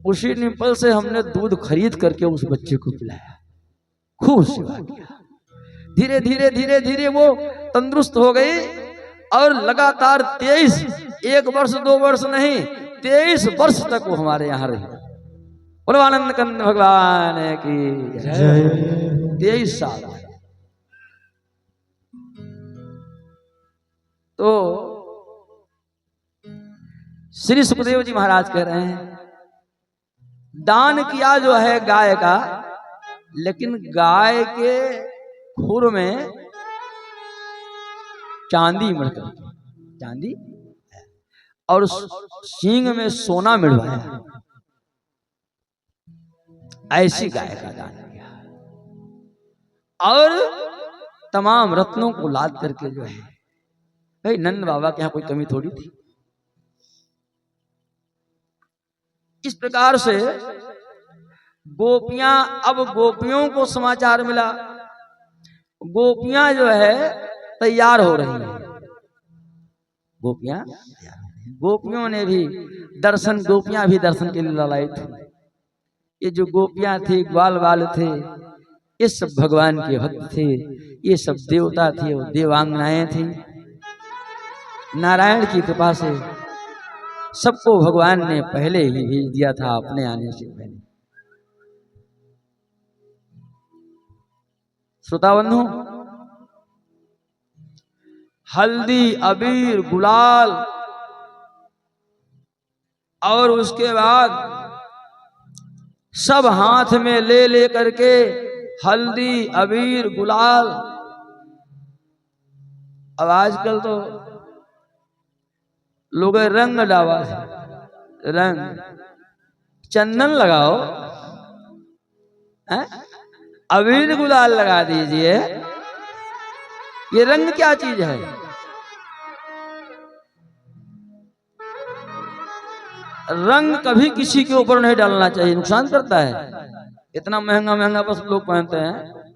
उसी निप्पल से हमने दूध खरीद करके उस बच्चे को पिलाया, खूब सेवा किया। धीरे धीरे धीरे धीरे वो तंदुरुस्त हो गई और लगातार 23 1 वर्ष 2 वर्ष नहीं 23 वर्ष तक वो हमारे यहाँ रही। बोलो आनंद कंद भगवान की जय। 23 साल। तो श्री सुखदेव जी महाराज कह रहे हैं दान किया जो है गाय का, लेकिन गाय के खुर में चांदी मढ़कर, चांदी और सींग में सोना मिलवाया, ऐसी गाय का दान किया। और तमाम रत्नों को लाद करके जो है, भाई नंद बाबा के यहाँ कोई कमी थोड़ी थी। इस प्रकार से गोपियां, अब गोपियों को समाचार मिला, गोपियां जो है तैयार हो रही हैं। गोपियों ने भी दर्शन, गोपियां भी दर्शन के लिए लालायित थी। ये जो गोपियां थी, ग्वाल बाल थे, ये सब भगवान के भक्त थे, ये सब देवता थे, वो देवांगनाएं थी। नारायण की कृपा से सबको भगवान ने पहले ही भेज दिया था अपने आने से पहले। श्रोता बंधु, हल्दी, अबीर, गुलाल और उसके बाद सब हाथ में ले ले करके हल्दी, अबीर, गुलाल। अब आजकल तो लोग रंग डावा, रंग चंदन लगाओ, अबीर गुलाल लगा दीजिए। ये रंग क्या चीज है? रंग कभी किसी के ऊपर नहीं डालना चाहिए, नुकसान करता है। इतना महंगा महंगा बस लोग पहनते हैं।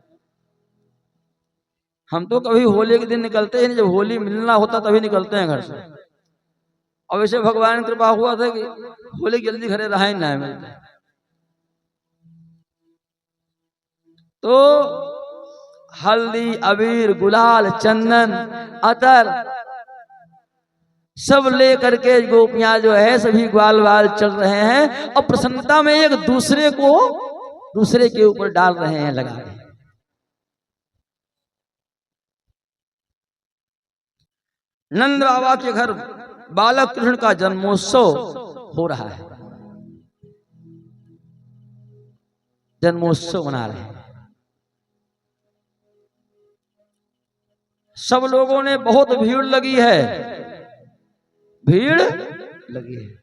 हम तो कभी होली के दिन निकलते ही नहीं, जब होली मिलना होता तभी निकलते हैं घर से। और वैसे भगवान की कृपा हुआ था कि होली जल्दी घरे रहा ही ना मिलते। तो हल्दी, अबीर, गुलाल, चंदन, अतर सब लेकर के गोपियां जो है सभी ग्वाल वाल चल रहे हैं और प्रसन्नता में एक दूसरे को दूसरे के ऊपर डाल रहे हैं, लगा रहे हैं। नंद बाबा के घर बालक कृष्ण का जन्मोत्सव हो रहा है, जन्मोत्सव मना रहे हैं। सब लोगों ने, बहुत भीड़ लगी है, भीड़ लगी है।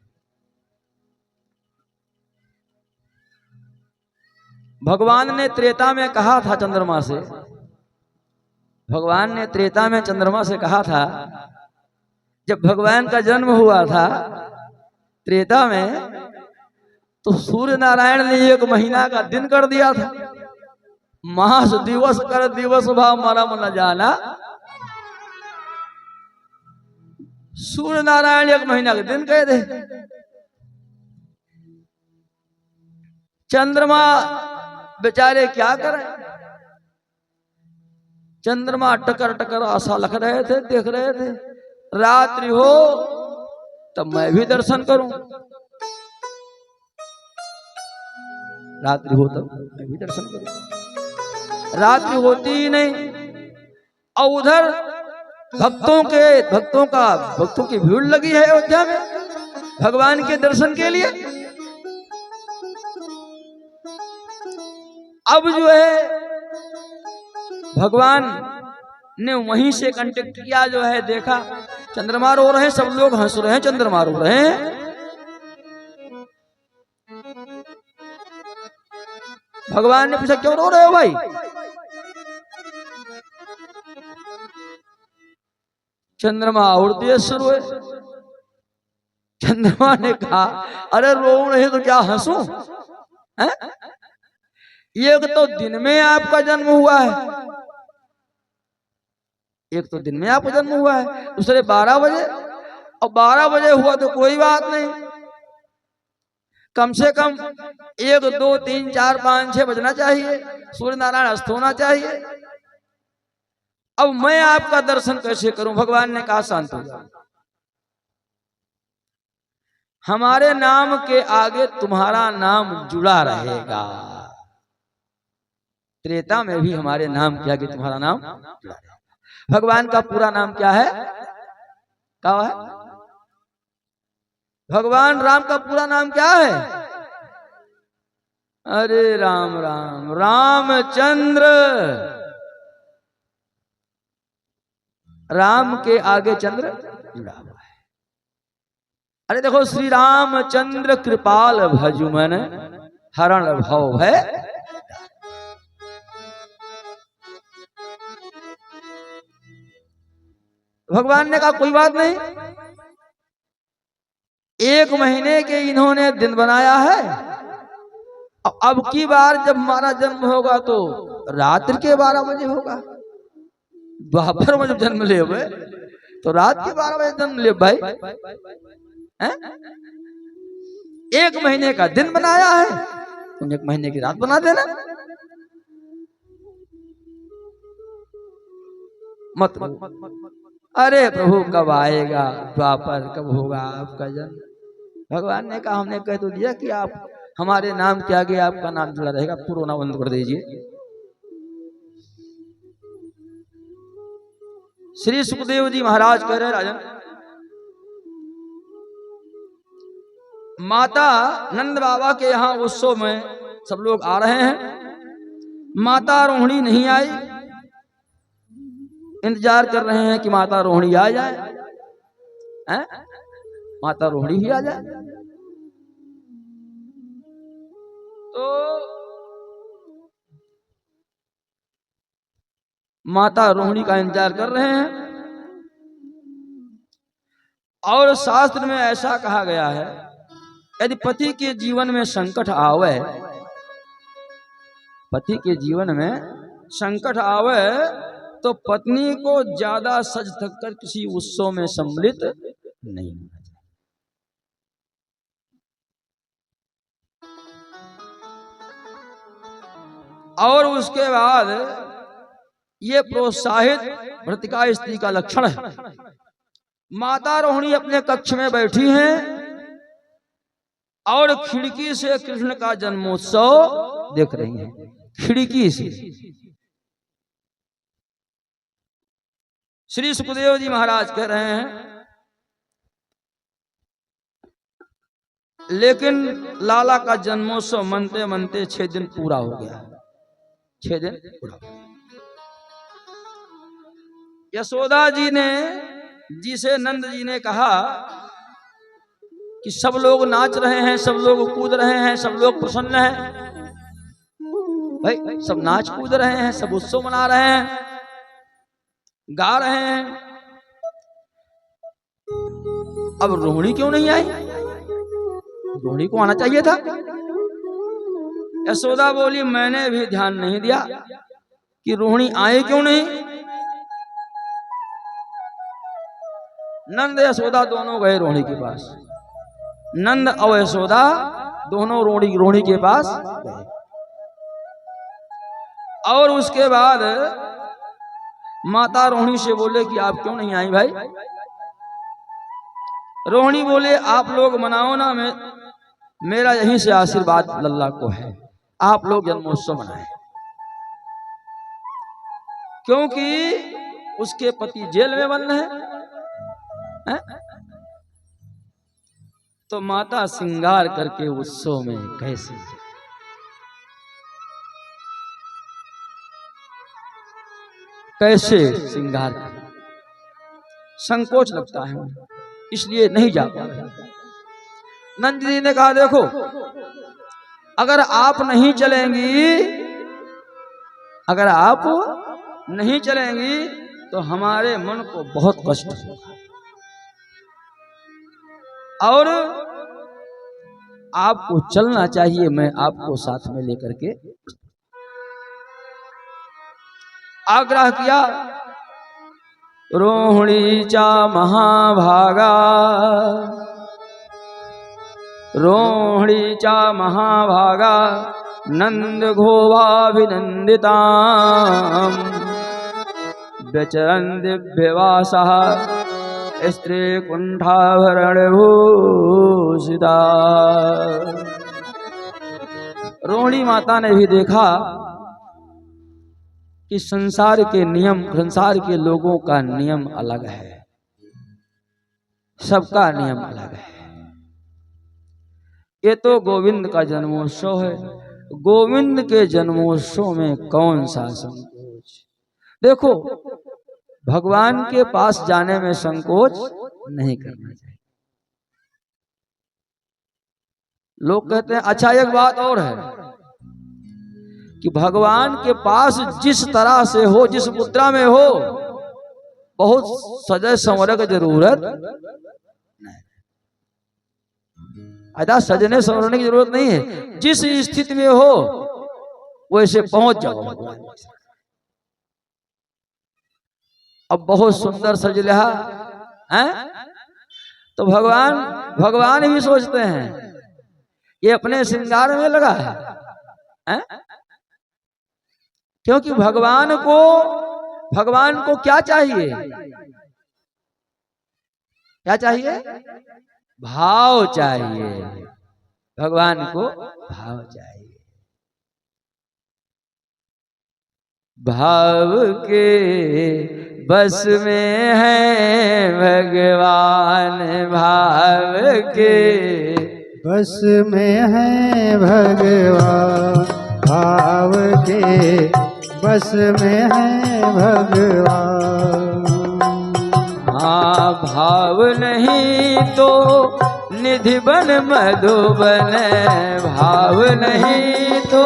भगवान ने त्रेता में कहा था चंद्रमा से, भगवान ने त्रेता में चंद्रमा से कहा था, जब भगवान का जन्म हुआ था त्रेता में, तो सूर्य नारायण ने 1 महीना का दिन कर दिया था। मास दिवस कर दिवस भाव मरम न जाना। सूर्य नारायण 1 महीना के दिन कह दे। चंद्रमा बेचारे क्या करें, चंद्रमा टकर टकर आशा लख रहे थे, देख रहे थे। रात्रि हो तब मैं भी दर्शन करूं, रात्रि हो तब मैं भी दर्शन करूं। रात्रि होती ही नहीं। और उधर भक्तों की भीड़ लगी है अयोध्या में भगवान के दर्शन के लिए। अब जो है भगवान ने वहीं से कांटेक्ट किया, जो है देखा चंद्रमा रो रहे हैं, सब लोग हंस रहे हैं, चंद्रमा रो रहे हैं। भगवान ने पूछा क्यों रो रहे हो भाई? चंद्रमा और तेज शुरू है। चंद्रमा ने कहा अरे रो नहीं तो क्या हंसू? एक तो दिन में आपका जन्म हुआ है, एक तो दिन में आपका जन्म हुआ है, दूसरे 12 बजे, और 12 बजे हुआ तो कोई बात नहीं, कम से कम 1, 2, 3, 4, 5, 6 बजना चाहिए, सूर्य नारायण अस्त होना चाहिए। अब मैं आपका दर्शन कैसे करूं? भगवान ने कहा शांत हो जाओ, हमारे नाम के आगे तुम्हारा नाम जुड़ा रहेगा। त्रेता में भी हमारे नाम के आगे तुम्हारा नाम जुड़ा रहेगा। भगवान का पूरा नाम क्या है? क्या है? भगवान राम का पूरा नाम क्या है? अरे राम राम, रामचंद्र। राम के आगे चंद्र जुड़ा हुआ है। अरे देखो, श्री रामचंद्र कृपाल भजुमन हरण भव है। भगवान ने कहा कोई बात नहीं, 1 महीने के इन्होंने दिन बनाया है, अब की बार जब हमारा जन्म होगा तो रात्रि के 12 बजे होगा। द्वापर में जब जन्म ले हुए तो रात के 12 बजे जन्म ले भाई, हैं? 1 महीने का दिन बनाया है, तुम 1 महीने की रात बना देना। मत अरे प्रभु कब आएगा द्वापर, कब होगा आपका जन्म? भगवान ने कहा हमने कह तो दिया कि आप हमारे नाम के आगे आपका नाम जुड़ा रहेगा, पुरोना बंद कर दीजिए। श्री सुखदेव जी महाराज कह रहे राजन, माता नंद बाबा के यहाँ उत्सव में सब लोग आ रहे हैं, माता रोहिणी नहीं आई, इंतजार कर रहे हैं कि माता रोहिणी आ जाए, हैं? माता रोहिणी ही आ जाए। तो माता रोहिणी का इंतजार कर रहे हैं। और शास्त्र में ऐसा कहा गया है, यदि पति के जीवन में संकट आवे पति के जीवन में संकट आवे तो पत्नी को ज्यादा सज थक कर किसी उत्सव में सम्मिलित नहीं होना चाहिए। और उसके बाद ये प्रोत्साहित भृतिका स्त्री का लक्षण है। माता रोहिणी अपने कक्ष में बैठी हैं और खिड़की से कृष्ण का जन्मोत्सव देख रही हैं, खिड़की से। श्री सुखदेव जी महाराज कह रहे हैं लेकिन लाला का जन्मोत्सव मनते मनते 6 दिन पूरा हो गया। 6 दिन पूरा। यशोदा जी ने जिसे नंद जी ने कहा कि सब लोग नाच रहे हैं, सब लोग कूद रहे हैं, सब लोग प्रसन्न हैं, भाई सब नाच कूद रहे हैं, सब उत्सव मना रहे हैं, गा रहे हैं, अब रोहिणी क्यों नहीं आई? रोहिणी को आना चाहिए था। यशोदा बोली मैंने भी ध्यान नहीं दिया कि रोहिणी आए क्यों नहीं। नंद यशोदा दोनों गए रोहिणी के पास। नंद और यशोदा दोनों रोहिणी के पास गए और उसके बाद माता रोहिणी से बोले कि आप क्यों नहीं आई भाई? रोहिणी बोले आप लोग मनाओ ना, मेरा यहीं से आशीर्वाद लल्ला को है, आप लोग जन्मोत्सव मनाएं। क्योंकि उसके पति जेल में बंद है? तो माता श्रृंगार करके उत्सव में कैसे श्रृंगार कर, संकोच लगता है इसलिए नहीं जा पा रहे। नंद जी ने कहा देखो अगर आप नहीं चलेंगी, अगर आप नहीं चलेंगी तो हमारे मन को बहुत कष्ट होगा और आपको चलना चाहिए, मैं आपको साथ में लेकर के आग्रह किया। रोहिणी चा महाभागा, रोहिणी चा महाभागा नंद घोवाभिनंदिता व्यचरन् दिव्यवासा स्त्री कुंठाभरण भूषिता। रोहिणी माता ने भी देखा कि संसार के नियम, संसार के लोगों का नियम अलग है, सबका नियम अलग है। ये तो गोविंद का जन्मोत्सव है, गोविंद के जन्मोत्सव में कौन सा संकोच। देखो भगवान के पास जाने में संकोच नहीं करना चाहिए। लोग कहते हैं अच्छा एक बात और है कि भगवान के पास जिस तरह से हो, जिस मुद्रा में हो, बहुत सजय संवरक की जरूरत नहीं। अदा सजने संवरने की जरूरत नहीं है, जिस स्थिति में हो वैसे पहुंच जाओ भगवान। अब बहुत सुंदर सज रहा है तो भगवान भी सोचते हैं ये अपने श्रृंगार में लगा है? क्योंकि भगवान को क्या चाहिए? क्या चाहिए? भाव चाहिए। भगवान को भाव चाहिए। भाव के बस में है भगवान, भाव के बस में है भगवान, भाव के बस में है भगवान। हाँ भाव नहीं तो निधि बन मधुबन, भाव नहीं तो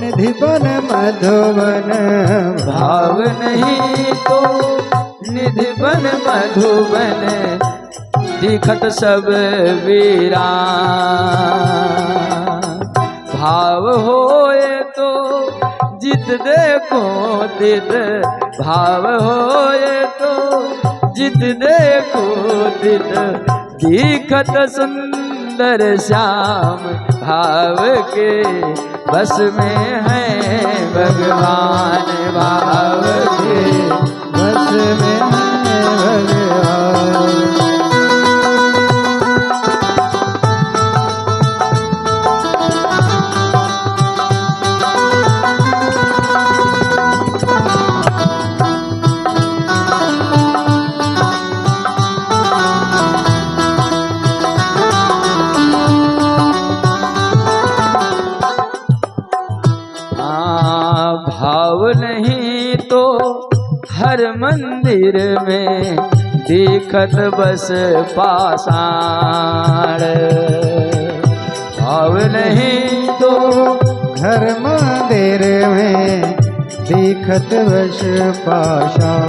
निधि बन मधुबन, भाव नहीं तो निधि बन मधुबन, दिखत सब वीरान। भाव होए तो जित देखो तित भाव होए तो, जित देखो तित दिखत सुंदर श्याम भाव के बस में है भगवान, भाव के बस में है भगवान। भाव नहीं तो हर मंदिर में दिखत बस पाषाण, भाव नहीं तो घर मंदिर में दिखत बस पाषाण,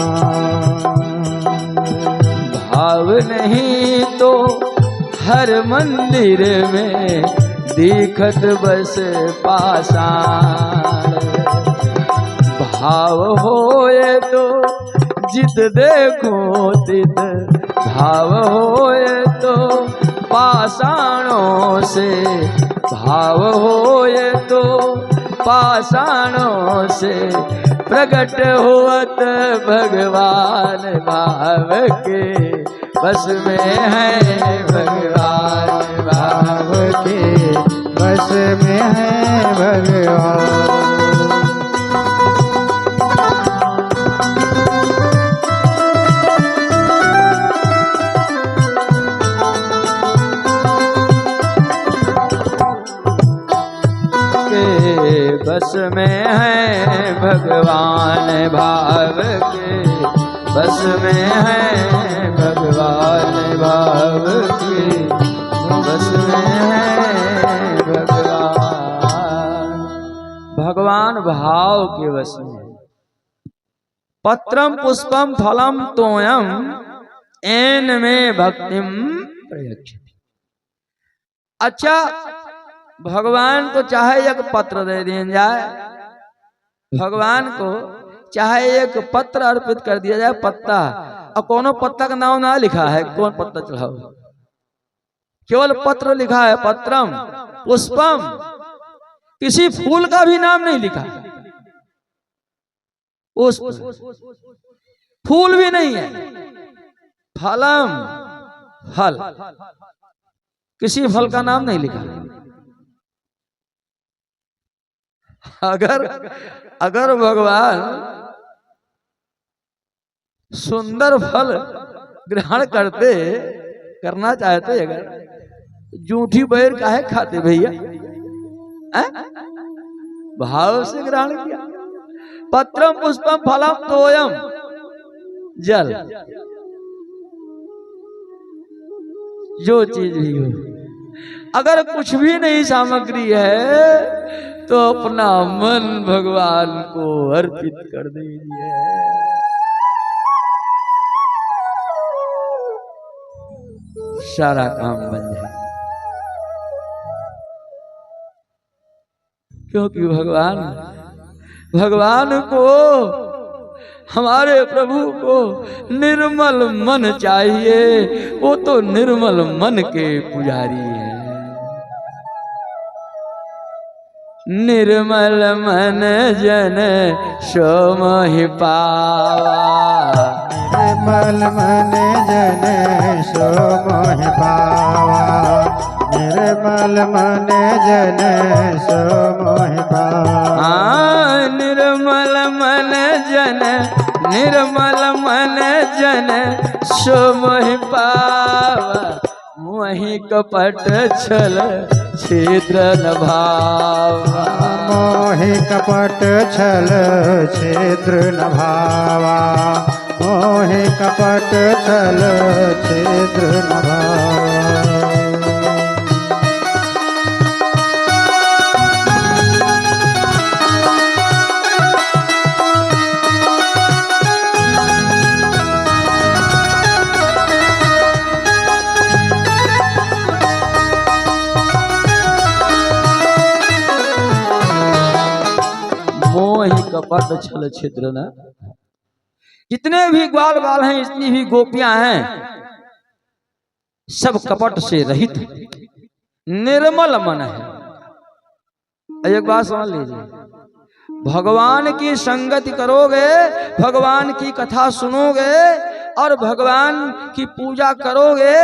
भाव नहीं तो हर मंदिर में दिखत बस पाषाण, भाव होए तो जित देखो तित भाव होए तो पाषाणों से, भाव होए तो पाषाणों से प्रकट होत भगवान, भाव के बस में है भगवान, भाव के बस में है भगवान। बस में है भगवान, भाव के बस में है भगवान, भाव के बस में है भगवान। भगवान भाव के वश में। पत्रम पुष्पम फलम तोयम एन में भक्तिम प्रयच्छति। अच्छा, भगवान को चाहे एक पत्र दे दिया जाए, भगवान को चाहे एक पत्र अर्पित कर दिया जाए, पत्ता, और कोनो पत्ता का नाम ना लिखा है, कौन पत्ता चढ़ाओ, केवल पत्र लिखा है, पत्रम पुष्पम, किसी फूल का भी नाम नहीं लिखा, उस फूल भी नहीं है, फलम फल, किसी फल का नाम नहीं लिखा। अगर भगवान सुंदर फल ग्रहण करना चाहते, अगर जूठी बैर काहे खाते भैया, भाव से ग्रहण किया। पत्रम पुष्पम फलम तोयम जल, जो चीज भी हो, अगर कुछ भी नहीं सामग्री है तो अपना मन भगवान को अर्पित कर दीजिए। सारा काम बन जाए, क्योंकि भगवान को, हमारे प्रभु को निर्मल मन चाहिए, वो तो निर्मल मन के पुजारी है। निर्मल मन जन सो मोहि पावा, निर्मल मन जन सो मोहि पावा, निर्मल मन जन सो मोहि पावा। निर्मल मन जन, निर्मल मन जन सो मोहि पावा, मोहि कपट छल छिद्र न भावा, मोहि कपट छल छिद्र न भावा, मोहि कपट छल छिद्र न भावा। कपट छल छिद्र न। जितने भी ग्वाल बाल हैं, जितनी भी गोपियां हैं, सब कपट से रहित निर्मल मन है। एक बात समझ लीजिए, भगवान की संगति करोगे, भगवान की कथा सुनोगे और भगवान की पूजा करोगे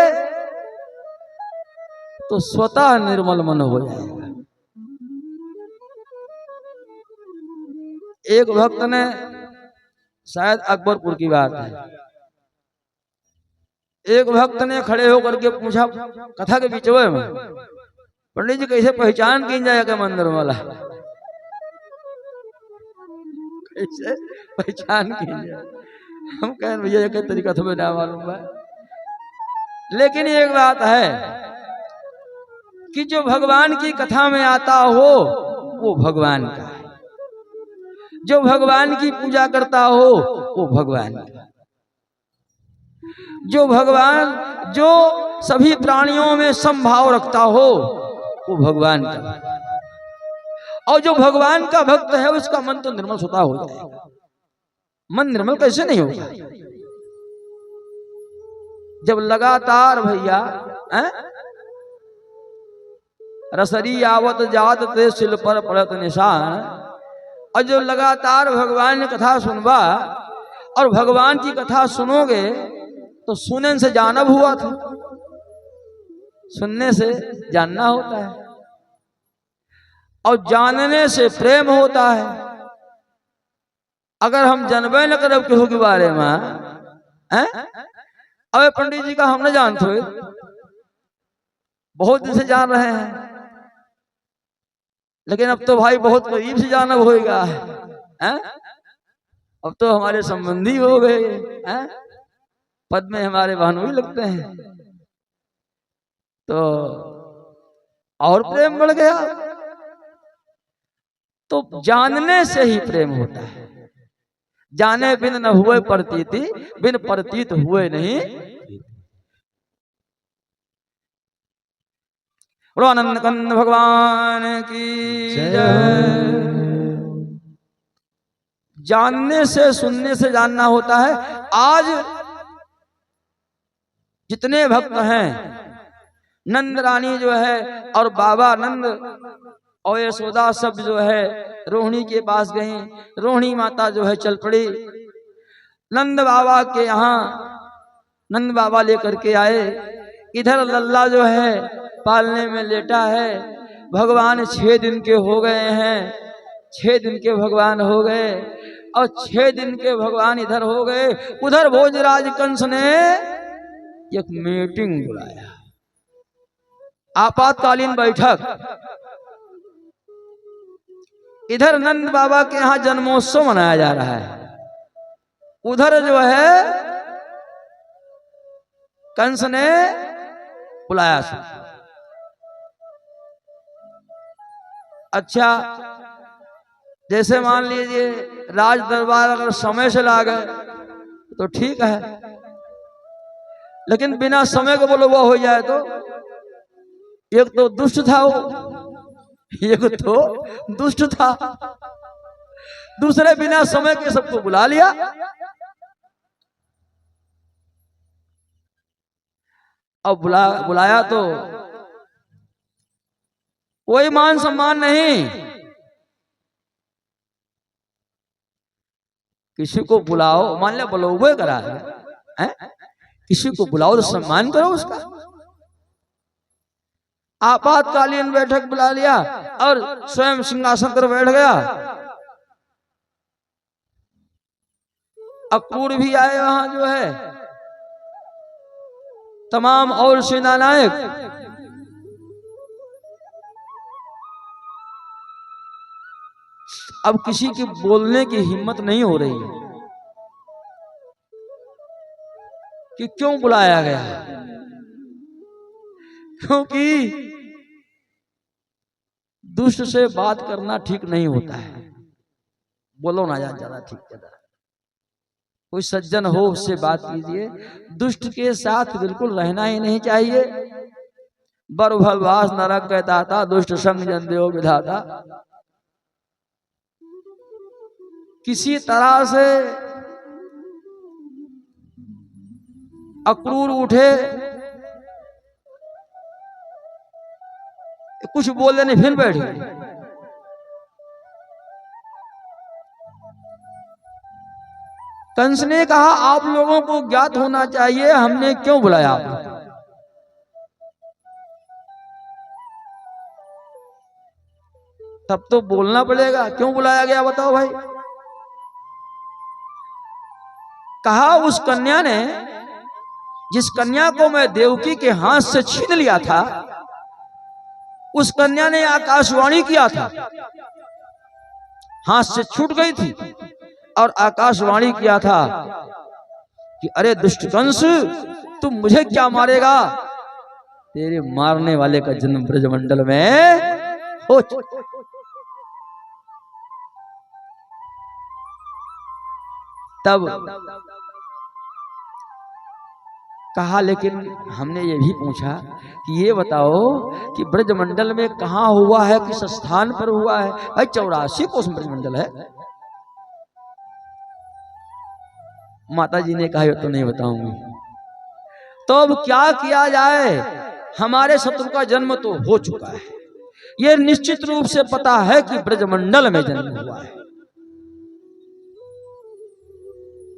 तो स्वतः निर्मल मन हो जाएगा। एक भक्त ने, शायद अकबरपुर की बात है, एक भक्त ने खड़े होकर के पूछा कथा के बीच में, पंडित जी कैसे पहचान की जाएगा मंदिर वाला, कैसे पहचान की जाए? हम कहें भैया के तरीका तुम्हें ना मालूम है, लेकिन एक बात है कि जो भगवान की कथा में आता हो वो भगवान का है, जो भगवान की पूजा करता हो वो भगवान का, जो भगवान, जो सभी प्राणियों में समभाव रखता हो वो भगवान का, और जो भगवान का भक्त है उसका मन तो निर्मल स्वतः हो जाएगा। मन निर्मल कैसे नहीं होगा? जब लगातार भैया रसरी आवत जात ते शिल पर पड़त निशान, और जो लगातार भगवान की कथा सुनवा और भगवान की कथा सुनोगे तो सुनने से जानब हुआ था, सुनने से जानना होता है, और जानने से प्रेम होता है। अगर हम जानबे न करब केहू के बारे में, अबे पंडित जी का हम न जानते हुए, बहुत दिन से जान रहे हैं, लेकिन अब तो भाई बहुत करीब से जानब होएगा, अब तो हमारे संबंधी हो गए, पद में हमारे बहनोई लगते हैं, तो और प्रेम बढ़ गया। तो जानने से ही प्रेम होता है, जाने बिन न हुए प्रतीति, बिन प्रतीत हुए नहीं। आनंद कंद भगवान की जय। जानने से, सुनने से जानना होता है। आज जितने भक्त हैं, नंद रानी जो है और बाबा नंद और यशोदा सब जो है रोहिणी के पास गई, रोहिणी माता जो है चल पड़ी नंद बाबा के यहाँ, नंद बाबा लेकर के आए। इधर लल्ला जो है पालने में लेटा है, भगवान 6 दिन के हो गए हैं, 6 दिन के भगवान हो गए, और 6 दिन के भगवान इधर हो गए। उधर भोजराज कंस ने एक मीटिंग बुलाया, आपातकालीन बैठक। इधर नंद बाबा के यहाँ जन्मोत्सव मनाया जा रहा है, उधर जो है कंस ने बुलाया। अच्छा, जैसे मान लीजिए राज दरबार अगर समय से ला गए तो ठीक है, लेकिन बिना समय के बोलो वो हो जाए तो, एक तो दुष्ट था वो, एक तो दुष्ट था, दूसरे बिना समय के सबको बुला लिया। अब बुलाया तो कोई मान सम्मान नहीं, किसी को बुलाओ, मान लिया बुलाओ करा है, किसी को बुलाओ तो सम्मान करो उसका। आपातकालीन बैठक बुला लिया और स्वयं सिंहासन पर बैठ गया। अक्रूर भी आए वहां जो है, तमाम और सेना नायक। अब किसी की बोलने की हिम्मत नहीं हो रही कि क्यों बुलाया गया, क्योंकि दुष्ट से बात करना ठीक नहीं होता है, बोलो ना ज्यादा ठीक ज्यादा। कोई सज्जन हो उससे बात कीजिए, दुष्ट के साथ बिल्कुल रहना ही नहीं चाहिए। बरभवास नरक कहता था, दुष्ट संग जन देव विधाता। किसी तरह से अक्रूर उठे, कुछ बोले नहीं, फिर बैठ गए। कंस ने कहा आप लोगों को ज्ञात होना चाहिए हमने क्यों बुलाया आपको। तब तो बोलना पड़ेगा, क्यों बुलाया गया बताओ भाई। कहा उस कन्या ने, जिस कन्या को मैं देवकी के हाथ से छीन लिया था, उस कन्या ने आकाशवाणी किया था, हाथ से छूट गई थी और आकाशवाणी किया था कि अरे दुष्ट कंस, तुम मुझे क्या मारेगा, तेरे मारने वाले का जन्म ब्रजमंडल में हो। तब कहा लेकिन हमने ये भी पूछा कि ये बताओ कि ब्रजमंडल में कहां हुआ है, किस स्थान पर हुआ है। भाई 84 कोस ब्रजमंडल है। माता जी ने कहा तो नहीं बताऊंगी। तो अब क्या किया जाए, हमारे शत्रु का जन्म तो हो चुका है, ये निश्चित रूप से पता है कि ब्रजमंडल में जन्म हुआ है,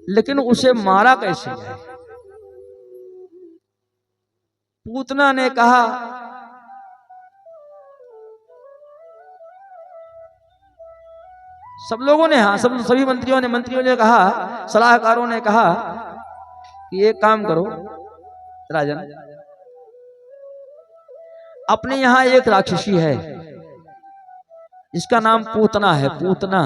लेकिन उसे मारा कैसे जाए। पूतना ने कहा सब लोगों ने, हाँ सभी मंत्रियों ने कहा, सलाहकारों ने कहा कि एक काम करो राजन, अपने यहां एक राक्षसी है, इसका नाम पूतना है। पूतना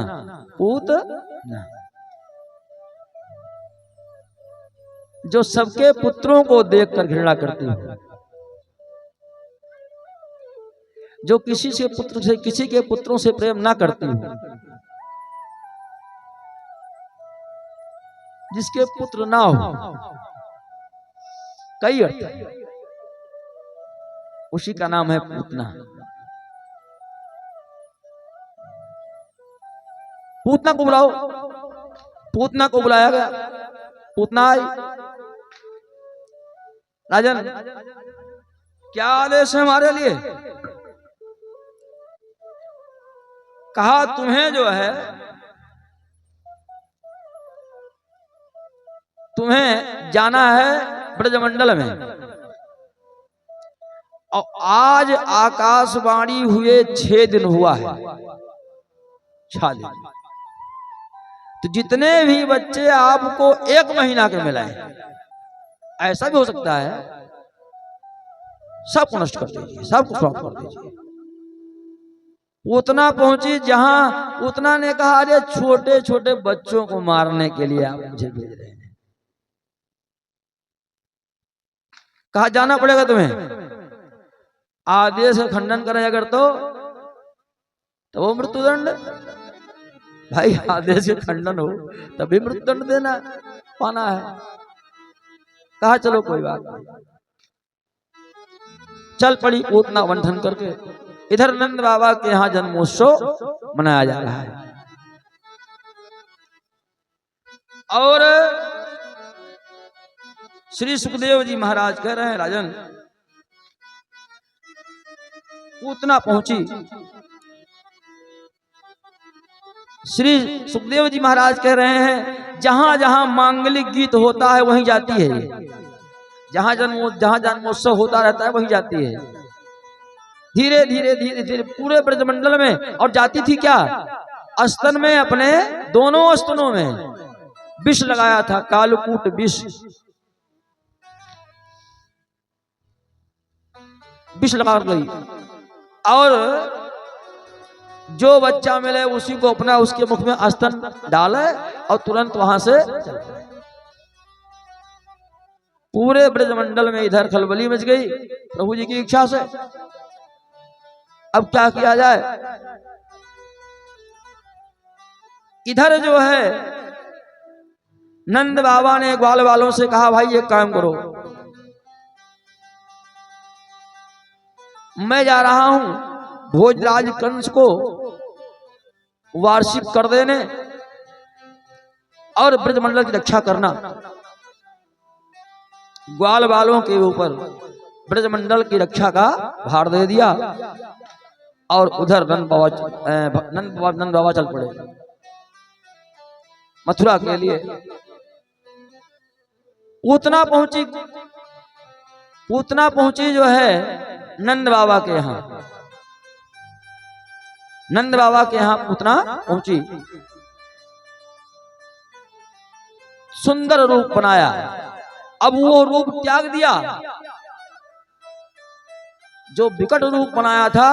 जो सबके पुत्रों को देखकर घृणा करती है, जो किसी के पुत्रों से प्रेम ना करती हो, जिसके पुत्र ना हो, कई अर्थ, उसी का नाम है पूतना। पूतना को बुलाओ। पूतना को बुलाया गया। पूतना आई। राजन क्या आदेश है हमारे लिए। कहा तुम्हें जो है, तुम्हें जाना है ब्रजमंडल में, और आज आकाशवाणी हुए 6 दिन हुआ है, 6 दिन। तो जितने भी बच्चे आपको 1 महीना के मिले हैं, ऐसा भी हो सकता है, सबको नष्ट कर दीजिए, सबको समाप्त कर दीजिए। उतना पहुंची जहां उतना ने कहा अरे छोटे छोटे बच्चों को मारने के लिए आप मुझे भेज रहे हैं। कहा जाना पड़ेगा तुम्हें, आदेश का खंडन करें अगर तो वो मृत्युदंड। भाई आदेश का खंडन हो तभी मृत्युदंड देना पाना है। कहा चलो कोई बात नहीं। चल पड़ी पूतना बंधन करके। इधर नंद बाबा के यहाँ जन्मोत्सव मनाया जा रहा है, और श्री सुखदेव जी महाराज कह रहे हैं राजन, पूतना पहुंची। श्री सुखदेव जी महाराज कह रहे हैं जहां जहां मांगलिक गीत होता है वहीं जाती है, जहां जन्मोत्सव होता रहता है वहीं जाती है। धीरे धीरे धीरे धीरे पूरे ब्रजमंडल में, और जाती थी क्या, स्तन में, अपने दोनों स्तनों में विष लगाया था, कालकूट विष लगा गई, और जो बच्चा मिले उसी को अपना उसके मुख में स्तन डाले और तुरंत वहां से चल गए। पूरे ब्रजमंडल में इधर खलबली मच गई प्रभु जी की इच्छा से। अब क्या किया जाए। इधर जो है नंद बाबा ने ग्वाल वालों से कहा भाई एक काम करो, मैं जा रहा हूं भोजराज कंस को वार्षिक कर देने, और ब्रजमंडल की रक्षा करना। ग्वाल बालों के ऊपर ब्रजमंडल की रक्षा का भार दे दिया और उधर नंद बाबा चल पड़े मथुरा के लिए। पूतना पहुंची जो है नंद बाबा के यहाँ। नंद बाबा के यहाँ पूतना पहुंची, सुंदर रूप बनाया। अब वो रूप त्याग दिया, जो विकट रूप बनाया था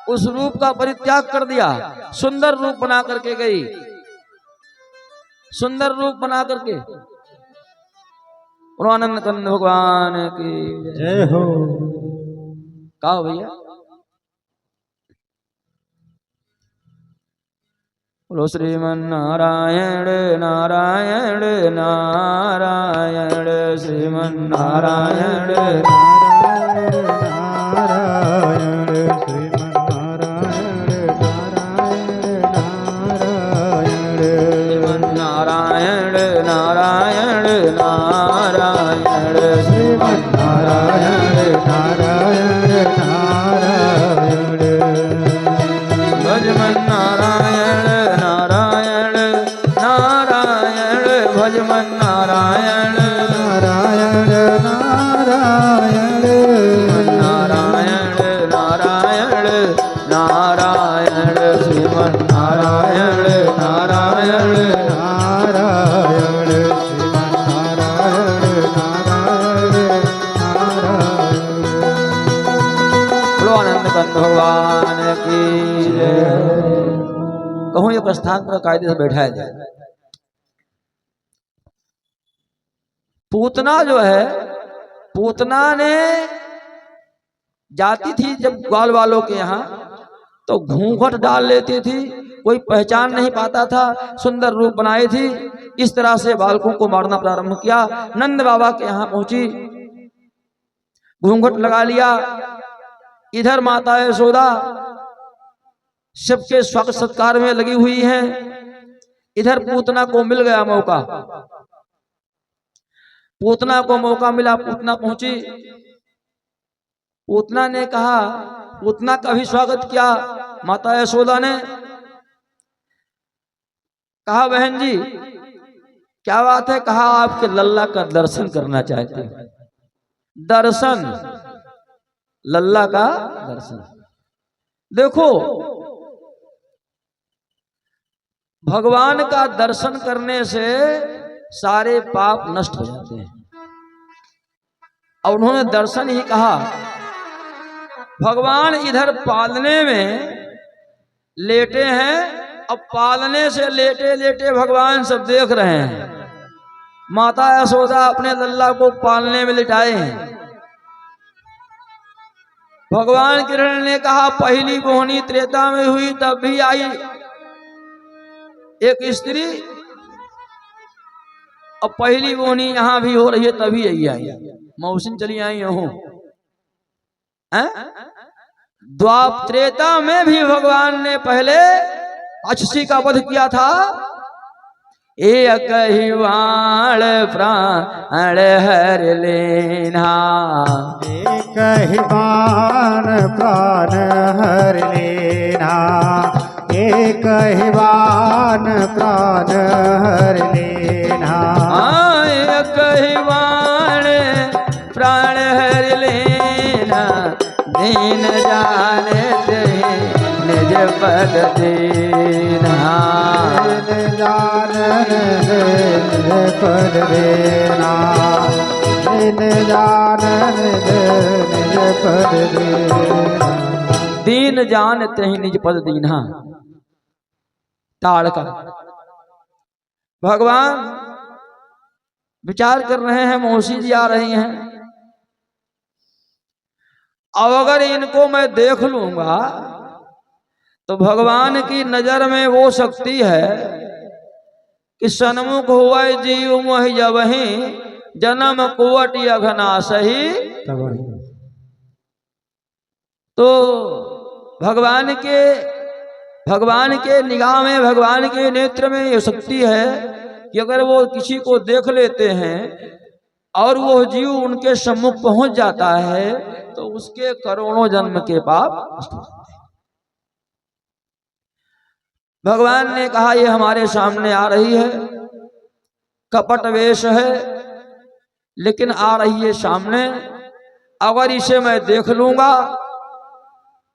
उस रूप का परित्याग कर दिया। सुंदर रूप बना करके गई, सुंदर रूप बना करके। आनंद कंद भगवान की जय हो। कहा भैया बोलो श्रीमन नारायण नारायण नारायण श्रीमन नारायण नारायण नारायण श्रीमन नारायण नारायण नारायण नारायण नारायण श्रीमन नारायण नारायण नारायण भजमन नारायण नारायण नारायण भजमन नारायण नारायण नारायण नारायण नारायण नारायण श्रीमन नारायण नारायण नारायण श्रीमन नारायण नारायण नारायण। बोलो आनंद कंद भगवान की जय। कहूं एक स्थान पर कायदे से बैठाया जाए। पूतना जो है, पूतना ने जाती थी जब ग्वाल वालों के यहाँ तो घूंघट डाल लेती थी, कोई पहचान नहीं पाता था, सुंदर रूप बनाई थी। इस तरह से बालकों को मारना प्रारंभ किया। नंद बाबा के यहाँ पहुंची, घूंघट लगा लिया। इधर माता यशोदा सबके स्वागत सत्कार में लगी हुई हैं, इधर पूतना को मिल गया मौका। पूतना को मौका मिला, पूतना पहुंची। पूतना ने कहा, पूतना का भी स्वागत किया माता यशोदा ने। कहा बहन जी क्या बात है? कहा आपके लल्ला का दर्शन करना चाहते हैं। दर्शन, लल्ला का दर्शन। देखो भगवान का दर्शन करने से सारे पाप नष्ट हो जाते हैं। और उन्होंने दर्शन ही कहा। भगवान इधर पालने में लेटे हैं, अब पालने से लेटे लेटे भगवान सब देख रहे हैं। माता यशोदा अपने लल्ला को पालने में लिटाए हैं। भगवान कृष्ण ने कहा पहली बोहनी त्रेता में हुई तब भी आई एक स्त्री, अब पहली बोहनी यहां भी हो रही है तभी आई। मौसिन चली आई हूं। द्वाप त्रेता में भी भगवान ने पहले राक्षसी का वध किया था। एक ही वाण प्राण हर लेना, एक ही बाण प्राण हर लेना, एक ही बाण प्राण हर लेना। एक ही वाण प्राण हर लेना, दीन जाने दे निज पद देना। दीन जाने दे निज पद देना, दीन जाने दे निज पद देना। दीन जान तहि निज पद दीना। ताड़ का भगवान विचार कर रहे हैं, मौसी जी आ रही हैं। अब अगर इनको मैं देख लूंगा तो भगवान की नजर में वो शक्ति है कि सन्मुख हुआ जीव मोहि जबहि जन्म कुवट अघना सही। तो भगवान के निगाह में, भगवान के नेत्र में ये शक्ति है कि अगर वो किसी को देख लेते हैं और वो जीव उनके सम्मुख पहुंच जाता है तो उसके करोड़ों जन्म के पाप। भगवान ने कहा ये हमारे सामने आ रही है, कपट वेश है, लेकिन आ रही है सामने। अगर इसे मैं देख लूंगा,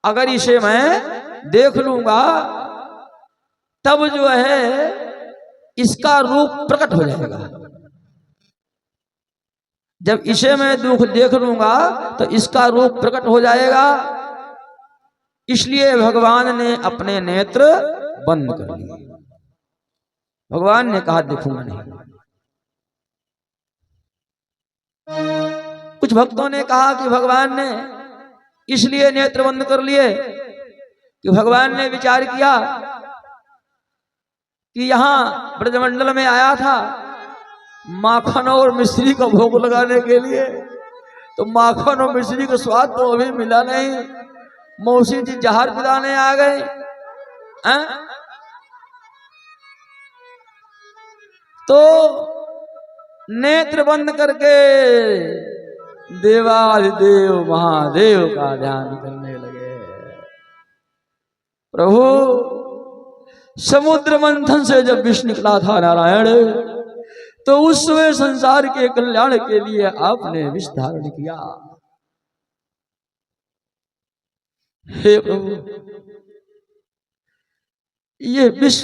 अगर इसे मैं देख लूंगा तब जो है इसका रूप प्रकट हो जाएगा। जब इसे मैं दुख देख लूंगा तो इसका रूप प्रकट हो जाएगा। इसलिए भगवान ने अपने नेत्र बंद कर लिए। भगवान ने कहा देखूंगा नहीं। कुछ भक्तों ने कहा कि भगवान ने इसलिए नेत्र बंद कर लिए कि भगवान ने विचार किया कि यहां ब्रजमंडल में आया था माखन और मिश्री का भोग लगाने के लिए, तो माखन और मिश्री का स्वाद तो अभी मिला नहीं। मौसी जी जहर पिलाने आ गए। तो नेत्र बंद करके देवाधिदेव महादेव का ध्यान करने लगे। प्रभु समुद्र मंथन से जब विष निकला था नारायण, तो उस समय संसार के कल्याण के लिए आपने विष धारण किया। हे प्रभु ये विष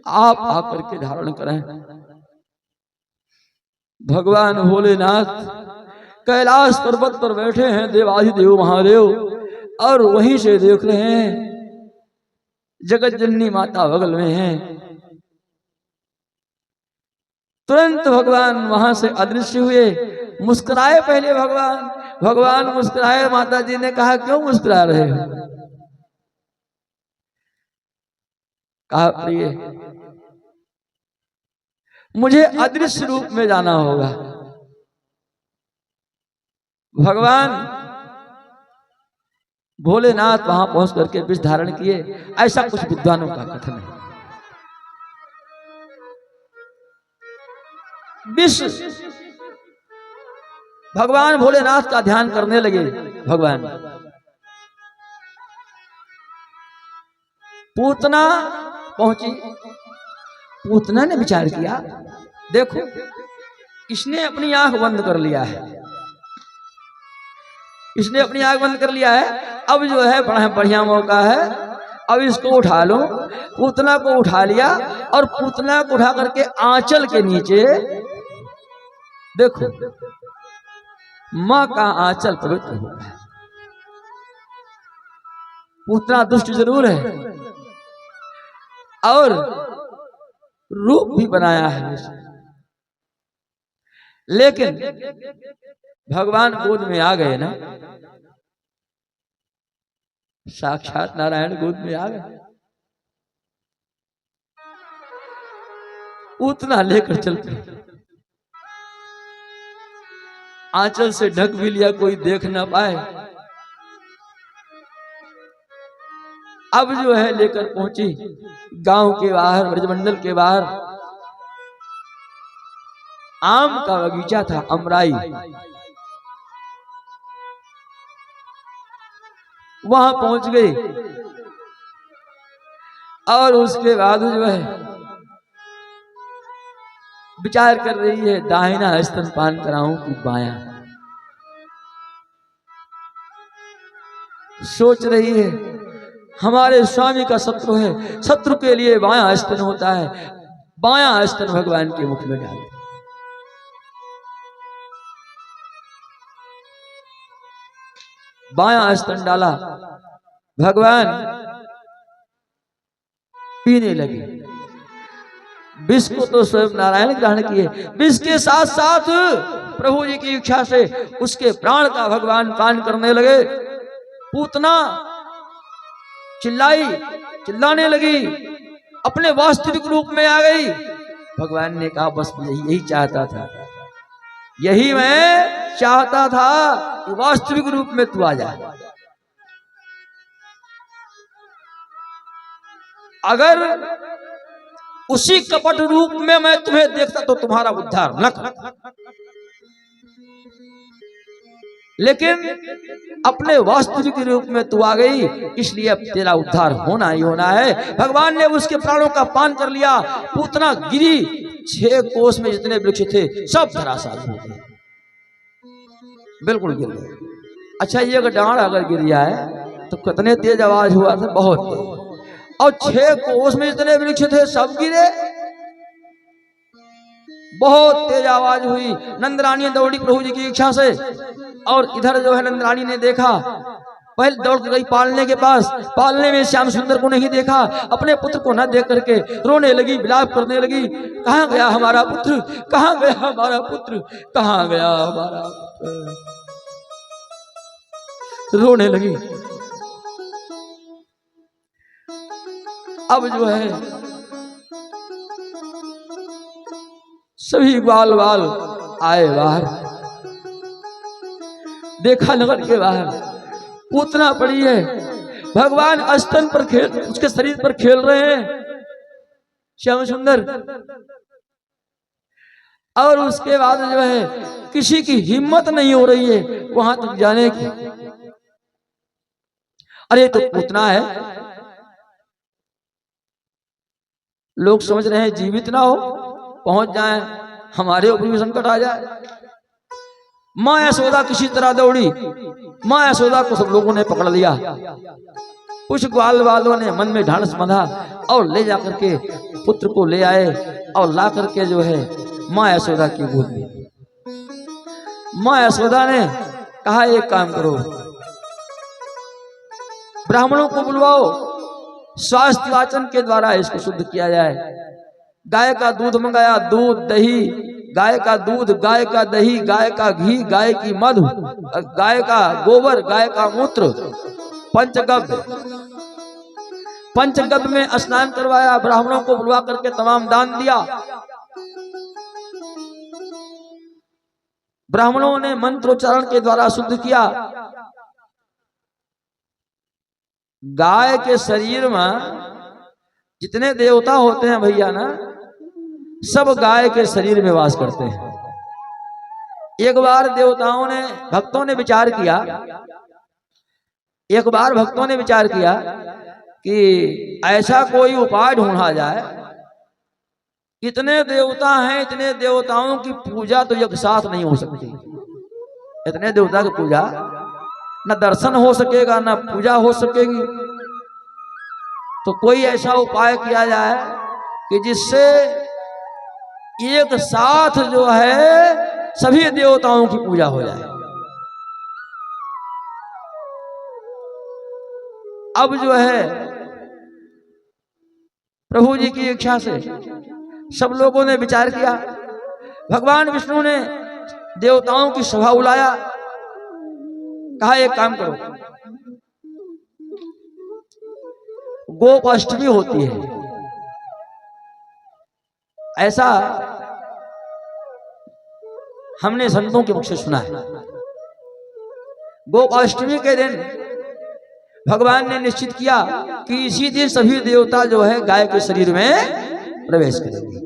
आप आकर के धारण करें। भगवान भोलेनाथ कैलाश पर्वत पर बैठे हैं देवाधिदेव महादेव, और वहीं से देख रहे हैं जगत जननी माता बगल में है। तुरंत भगवान वहां से अदृश्य हुए। मुस्कुराए पहले भगवान मुस्कुराए। माता जी ने कहा क्यों मुस्कुरा रहे हो? कहा प्रिय मुझे अदृश्य रूप में जाना होगा। भगवान भोलेनाथ वहां पहुंच करके विष धारण किए, ऐसा कुछ विद्वानों का कथन है। विष भगवान भोलेनाथ का ध्यान करने लगे। भगवान पूतना पहुंची। पूतना ने विचार किया देखो इसने अपनी आंख बंद कर लिया है, इसने अपनी आंख बंद कर लिया है। अब जो है बड़ा बढ़िया मौका है, अब इसको उठा लो। पूतना को उठा लिया और पूतना को उठा करके आंचल के नीचे देखो मां का आंचल पवित्र हो गया। पूतना दुष्ट जरूर है और रूप भी बनाया है, लेकिन भगवान गोद में आ गए ना, साक्षात नारायण गोद में आ गए। उतना लेकर चल पड़े। आंचल से ढक भी लिया, कोई देख ना पाए। अब जो है लेकर पहुंची गांव के बाहर, ब्रजमंडल के बाहर आम का बगीचा था, अमराई। वहां पहुंच गई और उसके बाद जो है विचार कर रही है दाहिना स्तनपान कराऊं कि बायां। सोच रही है हमारे स्वामी का शत्रु है, शत्रु के लिए बायां स्तन होता है, बायां स्तन भगवान के मुख में डाल। बायां स्तन डाला, भगवान पीने लगे। विष को तो स्वयं नारायण ग्रहण किए, विष के साथ साथ प्रभु जी की इच्छा से उसके प्राण का भगवान पान करने लगे। पूतना चिल्लाई, चिल्लाने लगी, अपने वास्तविक रूप में आ गई। भगवान ने कहा बस यही चाहता था, यही मैं चाहता था कि वास्तविक रूप में तू आ जा। अगर उसी कपट रूप में मैं तुम्हें देखता तो तुम्हारा उद्धार न कर, लेकिन अपने वास्तविक रूप में तू आ गई, इसलिए अब तेरा उद्धार होना ही होना है। भगवान ने उसके प्राणों का पान कर लिया। पूतना गिरी, 6 कोस में जितने वृक्ष थे सब धराशायी हो गए, बिल्कुल गिर गए। अच्छा, ये डांड अगर गिर जाए तो कितने तेज आवाज हुआ था, बहुत तेज। और 6 कोस में जितने वृक्ष थे सब गिरे, बहुत तेज आवाज हुई। नंदरानी दौड़ी प्रभु जी की इच्छा से, और इधर जो है नंदरानी ने देखा, पहले दौड़ गई पालने के पास। पालने में श्याम सुंदर को नहीं देखा, अपने पुत्र को न देख करके रोने लगी, विलाप करने लगी। कहाँ गया हमारा पुत्र, कहाँ गया हमारा पुत्र, कहाँ गया हमारा पुत्र, रोने लगी। अब जो है सभी बाल बाल आए बाहर, देखा नगर के बाहर पूतना पड़ी है, भगवान स्तन पर खेल, उसके शरीर पर खेल रहे हैं श्याम सुंदर। और उसके बाद जो है किसी की हिम्मत नहीं हो रही है वहां तक जाने की। अरे तो पूतना है, लोग समझ रहे हैं जीवित ना हो, पहुंच जाए, हमारे ऊपर भी संकट आ जाए। मां यशोदा किसी तरह दौड़ी, मां यशोदा को सब लोगों ने पकड़ लिया। कुछ ग्वाल वालों ने मन में ढांढस बंधा और ले जाकर के पुत्र को ले आए और ला करके जो है मां यशोदा की गोद में। मां यशोदा ने कहा एक काम करो, ब्राह्मणों को बुलवाओ, स्वास्थ्य वाचन के द्वारा इसको शुद्ध किया जाए। गाय का दूध मंगाया, दूध दही, गाय का दूध, गाय का दही, गाय का घी, गाय की मधु, गाय का गोबर, गाय का मूत्र, पंचगव्य में स्नान करवाया, ब्राह्मणों को बुलवा करके तमाम दान दिया। ब्राह्मणों ने मंत्रोच्चारण के द्वारा शुद्ध किया। गाय के शरीर में जितने देवता होते हैं भैया ना, सब गाय के शरीर में वास करते हैं। एक बार देवताओं ने, भक्तों ने विचार किया, एक बार भक्तों ने विचार किया कि ऐसा कोई उपाय ढूंढा जाए, इतने देवता हैं, इतने देवताओं की पूजा तो एक साथ नहीं हो सकती। इतने देवता की पूजा न दर्शन हो सकेगा, न पूजा हो सकेगी। तो कोई ऐसा उपाय किया जाए कि जिससे एक साथ जो है सभी देवताओं की पूजा हो जाए। अब जो है प्रभु जी की इच्छा से सब लोगों ने विचार किया। भगवान विष्णु ने देवताओं की सभा बुलाया, कहा एक काम करो, गोपाष्टमी होती है, ऐसा हमने संतों के मुख से सुना है। गोपाष्टमी के दिन भगवान ने निश्चित किया कि इसी दिन सभी देवता जो है गाय के शरीर में प्रवेश करेंगे।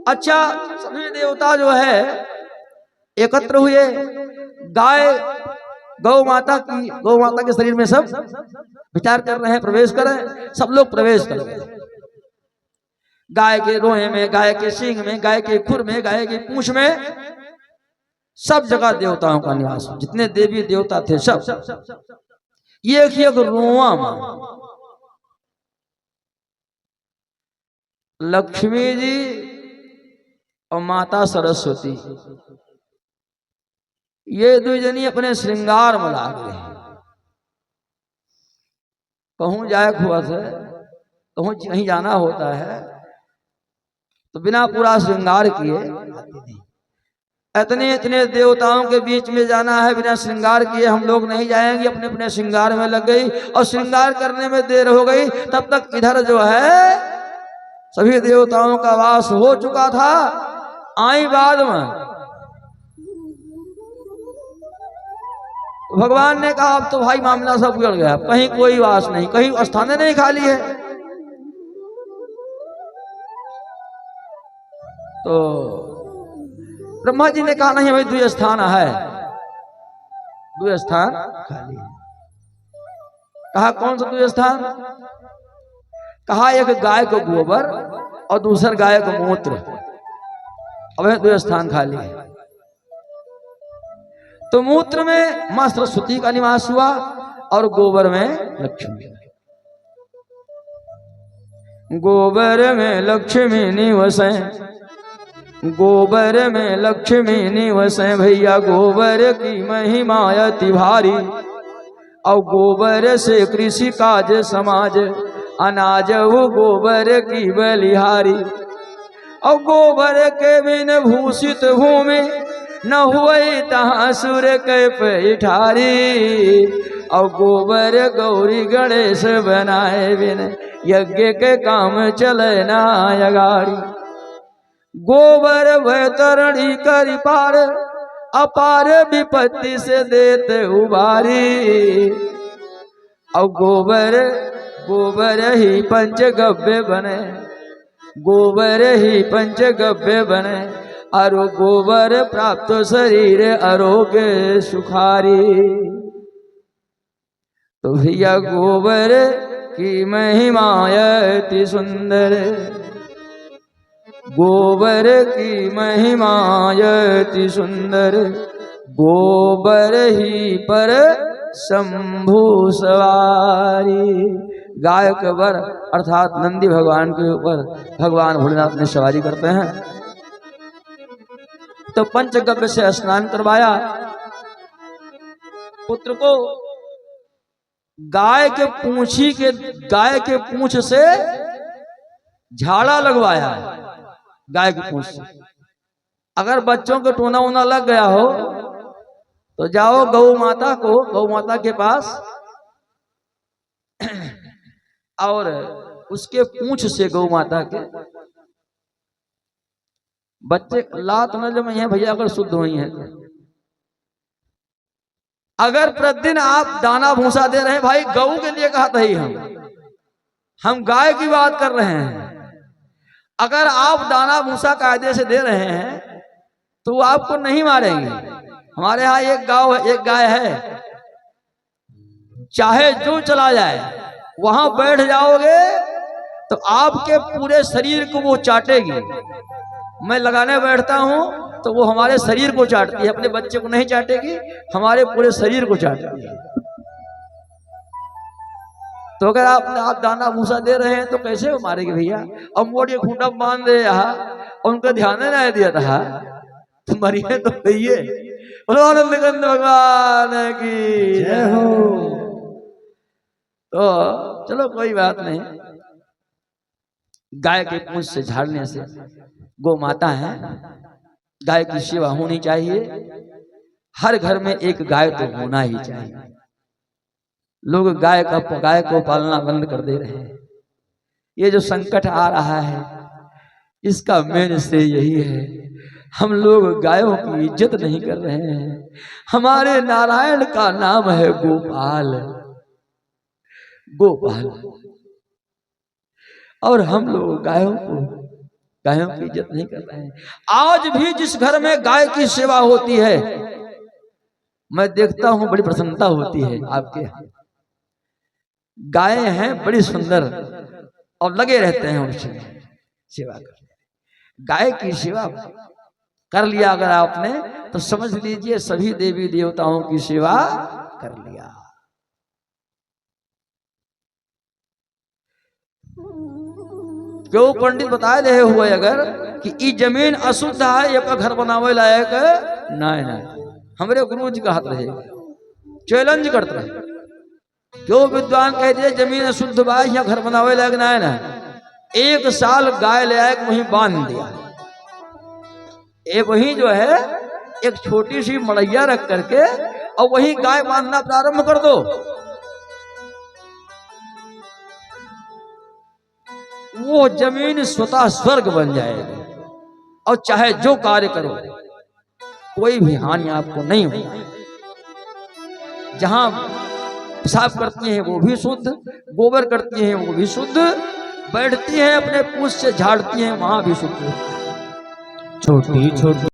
अच्छा, सभी देवता जो है एकत्र हुए, गौ माता के शरीर में सब विचार कर रहे हैं, प्रवेश कर रहे हैं। सब लोग प्रवेश कर रहे हैं, गाय के रोए में, गाय के सींग में, गाय के खुर में, गाय की पूंछ में, सब जगह देवताओं का निवास। जितने देवी देवता थे सब एक रोआ में। लक्ष्मी जी और माता सरस्वती, ये दो जनी अपने श्रृंगार में लाग रहे हैं। कहूं जाए हुआ से, कहूं कहीं जाना होता है तो बिना पूरा श्रृंगार किए, इतने इतने देवताओं के बीच में जाना है, बिना श्रृंगार किए हम लोग नहीं जाएंगे। अपने अपने श्रृंगार में लग गई और श्रृंगार करने में देर हो गई। तब तक इधर जो है सभी देवताओं का वास हो चुका था। आई बाद में तो भगवान ने कहा अब तो भाई मामला सब बिगड़ गया, कहीं कोई वास नहीं, कहीं स्थान नहीं खाली है। तो ब्रह्मा जी ने कहा नहीं भाई द्वि स्थान है, द्वि स्थान खाली है। कहा कौन सा द्वि स्थान? कहा एक गाय को गोबर और दूसर गाय को मूत्र, अब द्वि स्थान खाली है। तो मूत्र में मां सरस्वती का निवास हुआ और गोबर में लक्ष्मी। गोबर में लक्ष्मी निवसे, गोबर में लक्ष्मी निवसे भैया, गोबर की महिमा अति भारी। और गोबर से कृषि काज समाज, अनाज वो गोबर की बलिहारी। और गोबर के बिन भूषित भूमि, न हुए तहाँ सुर के पैठारी। और गोबर गौरी गणेश बनाए बिन, यज्ञ के काम चले ना अगाड़ी। गोबर वह तरणी करी पार, अपार विपत्ति से देते उबारी। और गोबर गोबर ही पंचगव्य बने, गोबर ही पंचगव्य बने। अरो गोबर प्राप्त शरीर आरोग्य सुखारी। तो भैया गोबर की महिमा अति सुंदर, गोबर की महिमा अति सुंदर। गोबर ही पर शंभु सवारी। गाय के वर अर्थात नंदी भगवान के ऊपर भगवान भोलेनाथ ने सवारी करते हैं। तो पंचगव्य से स्नान करवाया पुत्र को, गाय के पूंछ से झाड़ा लगवाया। गाय की पूंछ से अगर बच्चों को टोना वोना लग गया हो तो जाओ गौ माता के पास और उसके पूंछ से गौ माता के बच्चे लात न जब है भैया, अगर शुद्ध हुई है तो। अगर प्रतिदिन आप दाना भूसा दे रहे हैं, भाई गौ के लिए कहा था ही हम गाय की बात कर रहे हैं। अगर आप दाना भूसा कायदे से दे रहे हैं तो वो आपको नहीं मारेंगे। हमारे यहाँ एक गाय है, चाहे जो चला जाए वहां बैठ जाओगे तो आपके पूरे शरीर को वो चाटेगी। मैं लगाने बैठता हूं तो वो हमारे शरीर को चाटती है, अपने बच्चे को नहीं चाटेगी, हमारे पूरे शरीर को चाटती है। तो अगर आप दाना भूसा दे रहे हैं तो कैसे वो मारेगी भैया? और मोड़िए खूंटा बांध दे यहाँ, उनका ध्यान नहीं दिया था तो मरिए तो कहिए। आनंद भगवान की जय हो। तो चलो कोई बात नहीं, गाय के पूंछ से झाड़ने से गौ माता है, गाय की सेवा होनी चाहिए। हर घर में एक गाय तो होना ही चाहिए। लोग गाय को पालना बंद कर दे रहे हैं। ये जो संकट आ रहा है इसका मेन से यही है, हम लोग गायों की इज्जत नहीं कर रहे हैं। हमारे नारायण का नाम है गोपाल, गोपाल, और हम लोग गायों की इज्जत नहीं कर रहे हैं। आज भी जिस घर में गाय की सेवा होती है मैं देखता हूं बड़ी प्रसन्नता होती है। आपके गाय हैं बड़ी सुंदर और लगे रहते हैं उससे सेवा करने। गाय की सेवा कर लिया अगर आपने तो समझ लीजिए सभी देवी देवताओं की सेवा कर लिया। क्यों पंडित बताए रहे हुए अगर कि ई जमीन अशुद्ध है, ये घर बनावे लायक नहीं नहीं। हमारे गुरु जी का हाथ रहे चैलेंज करते रहे। क्यों विद्वान कहते हैं जमीन अशुद्ध बा, यहाँ घर बनावे लायक नहीं ना। 1 साल गाय ले आए वहीं बांध दिया। एक वहीं जो है एक छोटी सी मड़ैया रख करके और वहीं गाय बांधना प्रारंभ कर दो। वो जमीन स्वतः स्वर्ग बन जाएगी और चाहे जो कार्य करो कोई भी हानि आपको नहीं होगी। जहां पेशाब करती हैं वो भी शुद्ध, गोबर करती हैं वो भी शुद्ध, बैठती हैं अपने पूछ से झाड़ती हैं वहां भी शुद्ध। छोटी छोटी